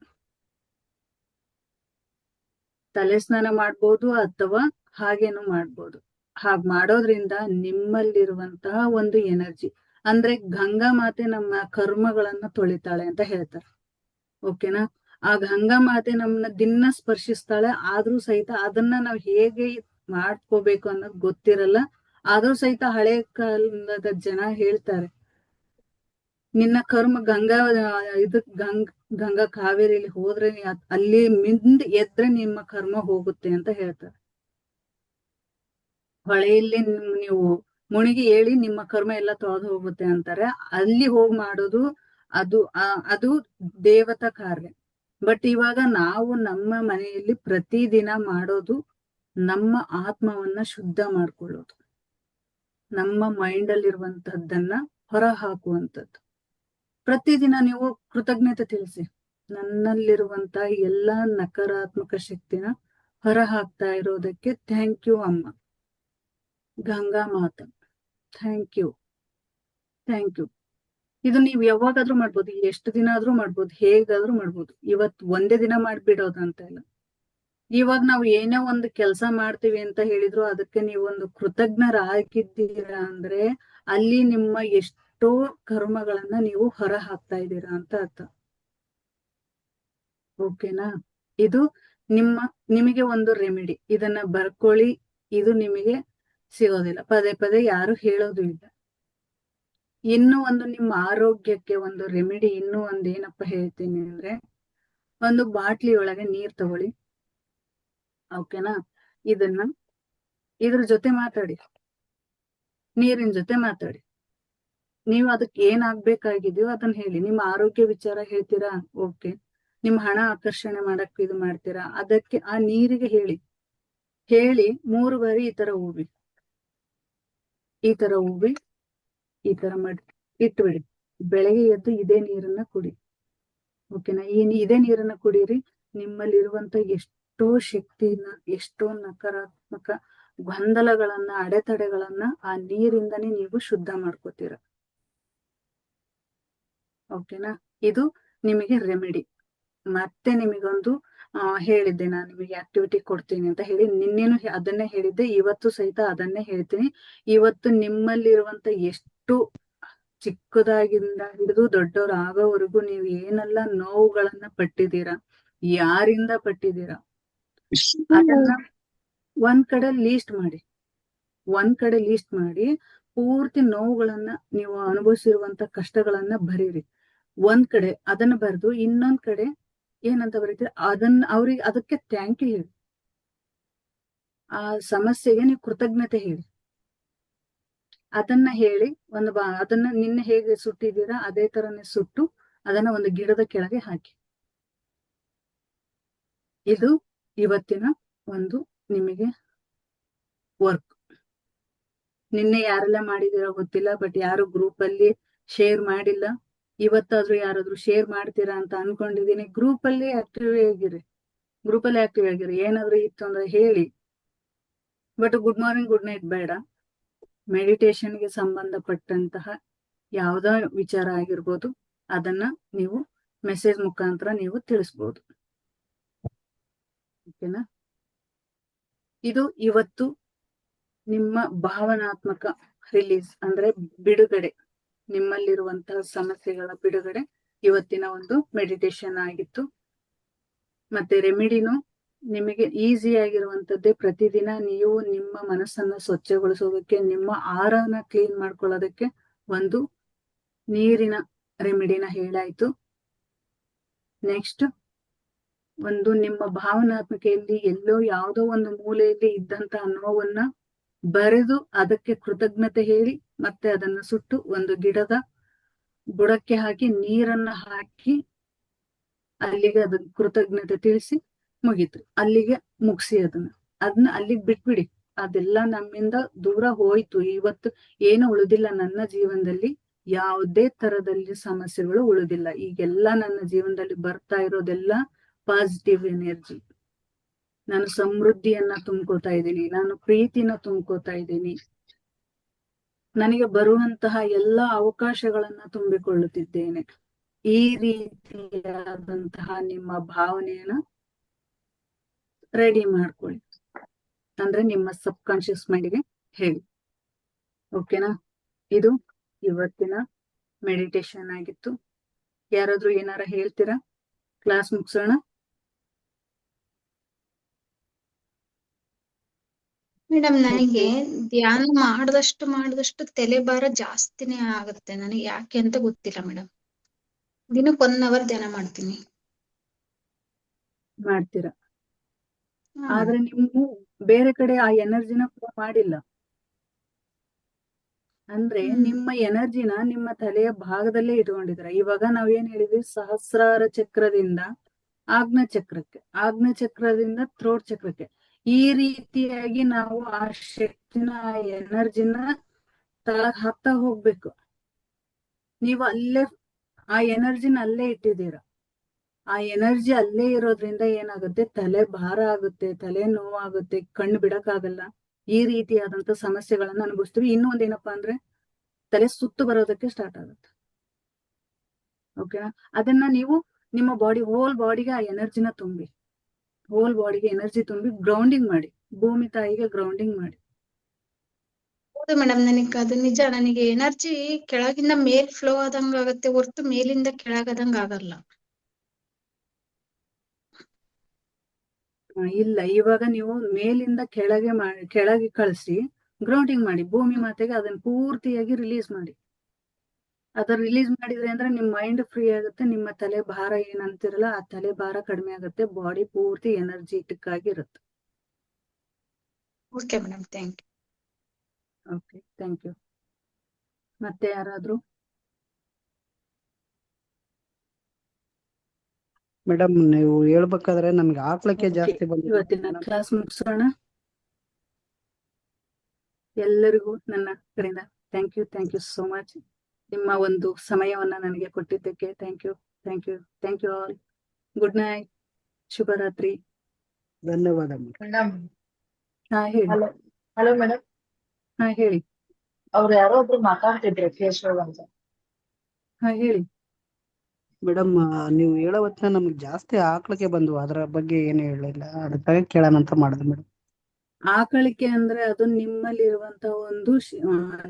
ತಲೆ ಸ್ನಾನ ಮಾಡ್ಬೋದು ಅಥವಾ ಹಾಗೇನು ಮಾಡ್ಬೋದು. ಹಾಗ್ ಮಾಡೋದ್ರಿಂದ ನಿಮ್ಮಲ್ಲಿರುವಂತಹ ಒಂದು ಎನರ್ಜಿ, ಅಂದ್ರೆ ಗಂಗಾ ಮಾತೆ ನಮ್ಮ ಕರ್ಮಗಳನ್ನ ತೊಳಿತಾಳೆ ಅಂತ ಹೇಳ್ತಾರೆ. ಓಕೆನಾ? ಆ ಗಂಗಾ ಮಾತೆ ನಮ್ಮನ್ನ ದಿನ ಸ್ಪರ್ಶಿಸ್ತಾಳೆ, ಆದ್ರೂ ಸಹಿತ ಅದನ್ನ ನಾವ್ ಹೇಗೆ ಮಾಡ್ಕೋಬೇಕು ಅನ್ನೋದು ಗೊತ್ತಿರಲ್ಲ. ಆದ್ರೂ ಸಹಿತ ಹಳೆ ಕಾಲದ ಜನ ಹೇಳ್ತಾರೆ, ನಿನ್ನ ಕರ್ಮ ಗಂಗಾ ಕಾವೇರಿಲಿ ಹೋದ್ರೆ ಅಲ್ಲಿ ಮಿಂದ್ ಎದ್ರೆ ನಿಮ್ಮ ಕರ್ಮ ಹೋಗುತ್ತೆ ಅಂತ ಹೇಳ್ತಾರೆ. ಹೊಳೆಯಲ್ಲಿ ನೀವು ಮುಳುಗಿ ಹೇಳಿ ನಿಮ್ಮ ಕರ್ಮ ಎಲ್ಲ ತೊಳೆದು ಹೋಗುತ್ತೆ ಅಂತಾರೆ. ಅಲ್ಲಿ ಹೋಗಿ ಮಾಡೋದು ಅದು ದೇವತಾ ಕಾರ್ಯ. ಬಟ್ ಇವಾಗ ನಾವು ನಮ್ಮ ಮನೆಯಲ್ಲಿ ಪ್ರತಿದಿನ ಮಾಡೋದು ನಮ್ಮ ಆತ್ಮವನ್ನ ಶುದ್ಧ ಮಾಡ್ಕೊಳ್ಳೋದು, ನಮ್ಮ ಮೈಂಡ್ ಅಲ್ಲಿರುವಂತಹದ್ದನ್ನ ಹೊರ ಹಾಕುವಂಥದ್ದು. ಪ್ರತಿದಿನ ನೀವು ಕೃತಜ್ಞತೆ ತಿಳಿಸಿ, ನನ್ನಲ್ಲಿರುವಂತಹ ಎಲ್ಲಾ ನಕಾರಾತ್ಮಕ ಶಕ್ತಿನ ಹೊರ ಹಾಕ್ತಾ ಇರೋದಕ್ಕೆ ಥ್ಯಾಂಕ್ ಯು ಅಮ್ಮ ಗಂಗಾ ಮಾತಾ, ಥ್ಯಾಂಕ್ ಯು. ಇದು ನೀವು ಯಾವಾಗಾದ್ರೂ ಮಾಡ್ಬೋದು, ಎಷ್ಟು ದಿನ ಆದ್ರೂ ಮಾಡ್ಬೋದು, ಹೇಗಾದ್ರೂ ಮಾಡ್ಬೋದು. ಇವತ್ತು ಒಂದೇ ದಿನ ಮಾಡ್ಬಿಡೋದಂತ ಇಲ್ಲ. ಇವಾಗ ನಾವು ಏನೋ ಒಂದು ಕೆಲಸ ಮಾಡ್ತೀವಿ ಅಂತ ಹೇಳಿದ್ರು ಅದಕ್ಕೆ ನೀವು ಒಂದು ಕೃತಜ್ಞರಾಗಿದ್ದೀರಾ ಅಂದ್ರೆ ಅಲ್ಲಿ ನಿಮ್ಮ ಎಷ್ಟೋ ಕರ್ಮಗಳನ್ನ ನೀವು ಹೊರ ಹಾಕ್ತಾ ಇದ್ದೀರಾ ಅಂತ ಅರ್ಥ. ಓಕೆನಾ? ಇದು ನಿಮಗೆ ಒಂದು ರೆಮಿಡಿ, ಇದನ್ನ ಬರ್ಕೊಳ್ಳಿ. ಇದು ನಿಮಗೆ ಸಿಗೋದಿಲ್ಲ, ಪದೇ ಪದೇ ಯಾರು ಹೇಳೋದು ಇಲ್ಲ. ಇನ್ನು ಒಂದು ನಿಮ್ಮ ಆರೋಗ್ಯಕ್ಕೆ ಒಂದು ರೆಮಿಡಿ, ಇನ್ನೂ ಒಂದು ಏನಪ್ಪ ಹೇಳ್ತೀನಿ ಅಂದ್ರೆ, ಒಂದು ಬಾಟ್ಲಿ ಒಳಗೆ ನೀರ್ ತಗೊಳ್ಳಿ, ಓಕೆನಾ? ಇದ್ರ ಜೊತೆ ಮಾತಾಡಿ, ನೀರಿನ ಜೊತೆ ಮಾತಾಡಿ. ನೀವು ಅದಕ್ಕೆ ಏನಾಗ್ಬೇಕಾಗಿದೆಯೋ ಅದನ್ನ ಹೇಳಿ. ನಿಮ್ಮ ಆರೋಗ್ಯ ವಿಚಾರ ಹೇಳ್ತೀರಾ, ಓಕೆ. ನಿಮ್ ಹಣ ಆಕರ್ಷಣೆ ಮಾಡಕ್ ಇದು ಮಾಡ್ತೀರಾ, ಅದಕ್ಕೆ ಆ ನೀರಿಗೆ ಹೇಳಿ 3 ಬಾರಿ ಈ ತರ ಉಬ್ಬಿ ಈ ತರ ಮಾಡಿ ಇಟ್ಬಿಡಿ. ಬೆಳಗ್ಗೆ ಎದ್ದು ಇದೇ ನೀರನ್ನ ಕುಡಿ, ಓಕೆನಾ? ಇದೇ ನೀರನ್ನ ಕುಡೀರಿ. ನಿಮ್ಮಲ್ಲಿರುವಂತ ಎಷ್ಟೋ ಶಕ್ತಿನ, ಎಷ್ಟೋ ನಕಾರಾತ್ಮಕ ಗೊಂದಲಗಳನ್ನ, ಅಡೆತಡೆಗಳನ್ನ ಆ ನೀರಿಂದನೇ ನೀವು ಶುದ್ಧ ಮಾಡ್ಕೋತೀರ, ಓಕೆನಾ? ಇದು ನಿಮಗೆ ರೆಮಿಡಿ. ಮತ್ತೆ ನಿಮಗೊಂದು ಹೇಳಿದ್ದೆ, ನಾನು ನಿಮಗೆ ಆಕ್ಟಿವಿಟಿ ಕೊಡ್ತೀನಿ ಅಂತ ಹೇಳಿ. ನಿನ್ನೇನು ಅದನ್ನೇ ಹೇಳಿದ್ದೆ, ಇವತ್ತು ಸಹಿತ ಅದನ್ನೇ ಹೇಳ್ತೀನಿ. ಇವತ್ತು ನಿಮ್ಮಲ್ಲಿರುವಂತ ಎಷ್ಟು ಚಿಕ್ಕದಾಗಿಂದ ಹಿಡಿದು ದೊಡ್ಡವ್ರ ಆಗೋವರೆಗೂ ನೀವು ಏನೆಲ್ಲ ನೋವುಗಳನ್ನ ಪಟ್ಟಿದ್ದೀರಾ, ಯಾರಿಂದ ಪಟ್ಟಿದ್ದೀರಾ, ಅದನ್ನ ಒಂದ್ ಕಡೆ ಲೀಸ್ಟ್ ಮಾಡಿ ಪೂರ್ತಿ ನೋವುಗಳನ್ನ, ನೀವು ಅನುಭವಿಸಿರುವಂತ ಕಷ್ಟಗಳನ್ನ ಬರೀರಿ. ಒಂದ್ ಕಡೆ ಅದನ್ನ ಬರೆದು ಇನ್ನೊಂದ್ ಕಡೆ ಏನಂತ ಬರೀತೀರಿ, ಅವ್ರಿಗೆ ಅದಕ್ಕೆ ಥ್ಯಾಂಕ್ ಯು ಹೇಳಿ. ಆ ಸಮಸ್ಯೆಗೆ ನೀವು ಕೃತಜ್ಞತೆ ಹೇಳಿ. ಅದನ್ನ ಹೇಳಿ ಅದನ್ನ ನಿನ್ನೆ ಹೇಗೆ ಸುಟ್ಟಿದ್ದೀರಾ ಅದೇ ತರನೇ ಸುಟ್ಟು ಅದನ್ನ ಒಂದು ಗಿಡದ ಕೆಳಗೆ ಹಾಕಿ. ಇದು ಇವತ್ತಿನ ಒಂದು ನಿಮಗೆ ವರ್ಕ್. ನಿನ್ನೆ ಯಾರೆಲ್ಲ ಮಾಡಿದಿರೋ ಗೊತ್ತಿಲ್ಲ, ಬಟ್ ಯಾರು ಗ್ರೂಪ್ ಅಲ್ಲಿ ಶೇರ್ ಮಾಡಿಲ್ಲ. ಇವತ್ತಾದ್ರೂ ಯಾರಾದ್ರೂ ಶೇರ್ ಮಾಡ್ತೀರಾ ಅಂತ ಅನ್ಕೊಂಡಿದೀನಿ. ಗ್ರೂಪ್ ಅಲ್ಲಿ ಆಕ್ಟಿವ್ ಆಗಿರಿ. ಏನಾದ್ರೂ ಇತ್ತು ಅಂದ್ರೆ ಹೇಳಿ. But good morning good night ಬೇಡ. ಮೆಡಿಟೇಷನ್ಗೆ ಸಂಬಂಧಪಟ್ಟಂತಹ ಯಾವ್ದೋ ವಿಚಾರ ಆಗಿರ್ಬೋದು, ಅದನ್ನ ನೀವು ಮೆಸೇಜ್ ಮುಖಾಂತರ ನೀವು ತಿಳಿಸ್ಬೋದು, ಓಕೆನಾ? ಇದು ಇವತ್ತು ನಿಮ್ಮ ಭಾವನಾತ್ಮಕ ರಿಲೀಸ್ ಅಂದ್ರೆ ಬಿಡುಗಡೆ, ನಿಮ್ಮಲ್ಲಿರುವಂತಹ ಸಮಸ್ಯೆಗಳ ಬಿಡುಗಡೆ ಇವತ್ತಿನ ಒಂದು ಮೆಡಿಟೇಷನ್ ಆಗಿತ್ತು. ಮತ್ತೆ ರೆಮಿಡಿನು ನಿಮಗೆ ಈಸಿ ಆಗಿರುವಂತದ್ದೇ. ಪ್ರತಿದಿನ ನೀವು ನಿಮ್ಮ ಮನಸ್ಸನ್ನ ಸ್ವಚ್ಛಗೊಳಿಸೋದಕ್ಕೆ, ನಿಮ್ಮ ಆಹಾರನ ಕ್ಲೀನ್ ಮಾಡ್ಕೊಳ್ಳೋದಕ್ಕೆ ಒಂದು ನೀರಿನ ರೆಮಿಡಿನ ಹೇಳಾಯ್ತು. ನೆಕ್ಸ್ಟ್ ಒಂದು ನಿಮ್ಮ ಭಾವನಾತ್ಮಕೆಯಲ್ಲಿ ಎಲ್ಲೋ ಯಾವುದೋ ಒಂದು ಮೂಲೆಯಲ್ಲಿ ಇದ್ದಂತ ನೋವನ್ನ ಬರೆದು ಅದಕ್ಕೆ ಕೃತಜ್ಞತೆ ಹೇಳಿ, ಮತ್ತೆ ಅದನ್ನ ಸುಟ್ಟು ಒಂದು ಗಿಡದ ಬುಡಕ್ಕೆ ಹಾಕಿ ನೀರನ್ನ ಹಾಕಿ ಅಲ್ಲಿಗೆ ಅದನ್ನ ಕೃತಜ್ಞತೆ ತಿಳಿಸಿ ಮುಗೀತು. ಅಲ್ಲಿಗೆ ಮುಗಿಸಿ ಅದನ್ನ ಅಲ್ಲಿಗೆ ಬಿಟ್ಬಿಡಿ. ಅದೆಲ್ಲ ನಮ್ಮಿಂದ ದೂರ ಹೋಯ್ತು. ಇವತ್ತು ಏನು ಉಳಿದಿಲ್ಲ ನನ್ನ ಜೀವನದಲ್ಲಿ, ಯಾವುದೇ ತರದಲ್ಲಿ ಸಮಸ್ಯೆಗಳು ಉಳಿದಿಲ್ಲ. ಈಗೆಲ್ಲ ನನ್ನ ಜೀವನದಲ್ಲಿ ಬರ್ತಾ ಇರೋದೆಲ್ಲ ಪಾಸಿಟಿವ್ ಎನರ್ಜಿ. ನಾನು ಸಮೃದ್ಧಿಯನ್ನ ತುಂಬ್ಕೋತಾ ಇದ್ದೀನಿ, ನಾನು ಪ್ರೀತಿನ ತುಂಬ್ಕೋತಾ ಇದ್ದೀನಿ, ನನಗೆ ಬರುವಂತಹ ಎಲ್ಲಾ ಅವಕಾಶಗಳನ್ನ ತುಂಬಿಕೊಳ್ಳುತ್ತಿದ್ದೇನೆ. ಈ ರೀತಿಯಾದಂತಹ ನಿಮ್ಮ ಭಾವನೆಯನ್ನ ರೆಡಿ ಮಾಡ್ಕೊಳ್ಳಿ. ಅಂದ್ರೆ ನಿಮ್ಮ ಸಬ್ ಕಾನ್ಶಿಯಸ್ ಮೈಂಡ್ಗೆ ಹೇಳಿ, ಓಕೆನಾ? ಇದು ಇವತ್ತಿನ ಮೆಡಿಟೇಷನ್ ಆಗಿತ್ತು. ಯಾರಾದ್ರೂ ಏನಾರ ಹೇಳ್ತೀರಾ? ಕ್ಲಾಸ್ ಮುಗಿಸೋಣ. ಮೇಡಮ್, ನನಗೆ ಧ್ಯಾನ ಮಾಡಿದಷ್ಟು ತಲೆ ಭಾರ ಜಾಸ್ತಿನೇ ಆಗುತ್ತೆ. ನನಗೆ ಯಾಕೆ ಅಂತ ಗೊತ್ತಿಲ್ಲ ಮೇಡಮ್. ದಿನಕ್ಕೆ 1 hour ಧ್ಯಾನ ಮಾಡ್ತೀನಿ. ಮಾಡ್ತೀರಾ, ಆದ್ರೆ ನೀವು ಬೇರೆ ಕಡೆ ಆ ಎನರ್ಜಿನ ಮಾಡಿಲ್ಲ. ಅಂದ್ರೆ ನಿಮ್ಮ ಎನರ್ಜಿನ ನಿಮ್ಮ ತಲೆಯ ಭಾಗದಲ್ಲೇ ಇಟ್ಕೊಂಡಿದ್ರ. ಇವಾಗ ನಾವೇನ್ ಹೇಳಿದ್ವಿ, ಸಹಸ್ರಾರ ಚಕ್ರದಿಂದ ಆಜ್ಞಾ ಚಕ್ರದಿಂದ ಥ್ರೋಟ್ ಚಕ್ರಕ್ಕೆ, ಈ ರೀತಿಯಾಗಿ ನಾವು ಆ ಶಕ್ತಿನ, ಆ ಎನರ್ಜಿನ ತಳಗ್ ಹಾಕ್ತಾ ಹೋಗ್ಬೇಕು. ನೀವು ಅಲ್ಲೇ ಆ ಎನರ್ಜಿನ ಅಲ್ಲೇ ಇಟ್ಟಿದ್ದೀರ. ಆ ಎನರ್ಜಿ ಅಲ್ಲೇ ಇರೋದ್ರಿಂದ ಏನಾಗುತ್ತೆ, ತಲೆ ಭಾರ ಆಗುತ್ತೆ, ತಲೆ ನೋವಾಗುತ್ತೆ, ಕಣ್ಣು ಬಿಡಕ್ಕಾಗಲ್ಲ. ಈ ರೀತಿಯಾದಂತ ಸಮಸ್ಯೆಗಳನ್ನ ಅನುಭವಿಸ್ತೀವಿ. ಇನ್ನೂ ಒಂದೇನಪ್ಪಾ ಅಂದ್ರೆ ತಲೆ ಸುತ್ತು ಬರೋದಕ್ಕೆ ಸ್ಟಾರ್ಟ್ ಆಗುತ್ತೆ, ಓಕೆನಾ? ಅದನ್ನ ನೀವು ನಿಮ್ಮ ಹೋಲ್ ಬಾಡಿಗೆ ಆ ಎನರ್ಜಿನ ತುಂಬಿ, ಹೋಲ್ ಬಾಡಿಗೆ ಎನರ್ಜಿ ತುಂಬಿ ಗ್ರೌಂಡಿಂಗ್ ಮಾಡಿ, ಭೂಮಿ ತಾಯಿಗೆ ಗ್ರೌಂಡಿಂಗ್ ಮಾಡಿ. ಹೌದು ಮೇಡಮ್, ನನಗೆ ಅದು ನಿಜ. ನನಗೆ ಎನರ್ಜಿ ಕೆಳಗಿಂದ ಮೇಲ್ ಫ್ಲೋ ಆದಂಗ ಆಗತ್ತೆ ಹೊರ್ತು ಮೇಲಿಂದ ಕೆಳಗದಂಗ ಆಗಲ್ಲ. ಇಲ್ಲ, ಇವಾಗ ನೀವು ಮೇಲಿಂದ ಕೆಳಗೆ ಕಳಿಸಿ ಗ್ರೌಂಡಿಂಗ್ ಮಾಡಿ, ಭೂಮಿ ಮಾತೆಗೆ ಅದನ್ನ ಪೂರ್ತಿಯಾಗಿ ರಿಲೀಸ್ ಮಾಡಿ. ಅದನ್ನ ರಿಲೀಸ್ ಮಾಡಿದ್ರೆ ಅಂದ್ರೆ ನಿಮ್ ಮೈಂಡ್ ಫ್ರೀ ಆಗುತ್ತೆ, ನಿಮ್ಮ ತಲೆ ಭಾರ ಏನಂತಿರಲ್ಲ ಆ ತಲೆ ಭಾರ ಕಡಿಮೆ ಆಗುತ್ತೆ, ಬಾಡಿ ಪೂರ್ತಿ ಎನರ್ಜಿಟಿಕ್ ಆಗಿರುತ್ತೆ. Okay madam, thank you. Okay, thank you. ಮತ್ತೆ ಯಾರಾದ್ರೂ? ಮೇಡಮ್ ನೀವು ಹೇಳ್ಬೇಕಾದ್ರೆ ನಮ್ಗೆ ಆಕ್ಳಕ್ಕೆ Okay, ಜಾಸ್ತಿ ಬಂದಿದೆ ಇವತ್ತಿನ ಕ್ಲಾಸ್ ಮುಗಿಸೋಣ. ಎಲ್ಲರಿಗೂ ನನ್ನ ಕಡೆಯಿಂದ ಥ್ಯಾಂಕ್ ಯು ಸೋ ಮಚ್. ನಿಮ್ಮ ಒಂದು ಸಮಯವನ್ನ ನನಗೆ ಕೊಟ್ಟಿದ್ದಕ್ಕೆ thank you all. Good night, ಶುಭರಾತ್ರಿ. ಧನ್ಯವಾದ ಮೇಡಮ್. ಮೇಡಮ್, ಹಾ ಹೇಳಿ. ಹಲೋ ಮೇಡಮ್, ಹಾ ಹೇಳಿ. ಅವ್ರು ಯಾರೋ ಒಬ್ರು ಮಾತಾಡ್ತಿದ್ರು ಕೇಶವ್ ಅಂತ. ಹಾ ಹೇಳಿ. ಮೇಡಮ್ ನೀವು ಹೇಳೋ ಹೊತ್ತಿನ ನಮ್ಗೆ ಜಾಸ್ತಿ ಆಕ್ಳಕ್ಕೆ ಬಂದ್ವು, ಅದರ ಬಗ್ಗೆ ಏನು ಹೇಳಿಲ್ಲ, ಅದಕ್ಕಾಗಿ ಕೇಳೋಣ ಅಂತ ಮಾಡಿದೆ ಮೇಡಮ್. ಆಕಳಿಕೆ ಅಂದ್ರೆ ಅದು ನಿಮ್ಮಲ್ಲಿರುವಂತ ಒಂದು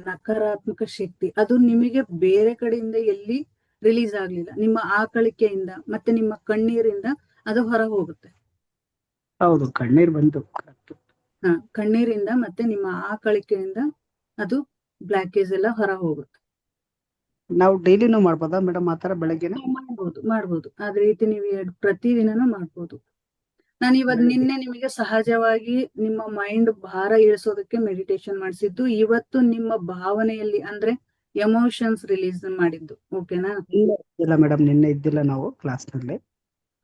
ನಕಾರಾತ್ಮಕ ಶಕ್ತಿ. ಅದು ನಿಮಗೆ ಬೇರೆ ಕಡೆಯಿಂದ ಎಲ್ಲಿ ರಿಲೀಸ್ ಆಗ್ಲಿಲ್ಲ, ನಿಮ್ಮ ಆಕಳಿಕೆಯಿಂದ ಮತ್ತೆ ನಿಮ್ಮ ಕಣ್ಣೀರಿಂದ ಅದು ಹೊರ ಹೋಗುತ್ತೆ. ಹೌದು, ಕಣ್ಣೀರ್ ಬಂತು. correct. ಹಾ, ಕಣ್ಣೀರಿಂದ ಮತ್ತೆ ನಿಮ್ಮ ಆಕಳಿಕೆಯಿಂದ ಅದು ಬ್ಲಾಕೇಜ್ ಎಲ್ಲ ಹೊರ ಹೋಗುತ್ತೆ. ನಾವು ಡೈಲಿನೂ ಮಾಡ್ಬೋದಾ ಮೇಡಮ್ ಆತರ ಬೆಳಗ್ಗೆನೆ? ಮಾಡ್ಬೋದು. ಅದೇ ರೀತಿ ನೀವು ಪ್ರತಿದಿನನೂ ಮಾಡ್ಬೋದು. ನಾನು ನಿನ್ನೆ ನಿಮಗೆ ಸಹಜವಾಗಿ ನಿಮ್ಮ ಮೈಂಡ್ ಭಾರ ಇಳಿಸೋದಕ್ಕೆ ಮೆಡಿಟೇಷನ್ ಮಾಡಿಸಿದ್ದು, ಇವತ್ತು ನಿಮ್ಮ ಭಾವನೆಯಲ್ಲಿ ಅಂದ್ರೆ ಎಮೋಷನ್ಸ್ ರಿಲೀಸ್ ಮಾಡಿದ್ದು. ಓಕೆನಾ? ಇಲ್ಲ ಮೇಡಮ್, ನಿನ್ನೆ ಇದ್ದಿಲ್ಲ ನಾವು ಕ್ಲಾಸ್ ನಲ್ಲಿ.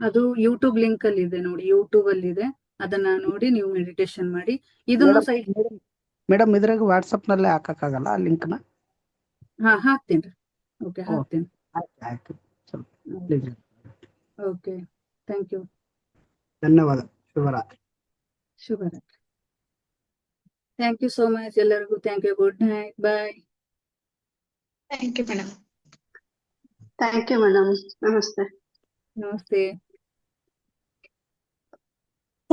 ಅದು ಯೂಟ್ಯೂಬ್ ಲಿಂಕ್ ಅಲ್ಲಿ ಇದೆ ನೋಡಿ, ಯೂಟ್ಯೂಬ್ ಅಲ್ಲಿ ಇದೆ, ಅದನ್ನ ನೋಡಿ ನೀವು ಮೆಡಿಟೇಷನ್ ಮಾಡಿ. ಇದನ್ನು ಮೇಡಮ್ ಇದ್ರಾಗ ವಾಟ್ಸಪ್ ನಲ್ಲೇ ಹಾಕಕ್ಕಾಗಲ್ಲ ಆ ಲಿಂಕ್ ನ? ಹಾ, ಹಾಕ್ತೀನಿ. ಓಕೆ, ಹಾಕ್ತೀನಿ. ಆಯ್ತು. ಸ್ವಲ್ಪ ಓಕೆ, ಥ್ಯಾಂಕ್ ಯು. ಧನ್ಯವಾದ. ಶುಭರಾತ್ರಿ. ಶುಭರಾತ್ರಿ. ಥ್ಯಾಂಕ್ ಯು ಸೋ ಮಚ್ ಎಲ್ಲರಿಗೂ. Thank you. Good night. Bye. Thank you madam. Thank you madam. ನಮಸ್ತೆ. ನಮಸ್ತೆ.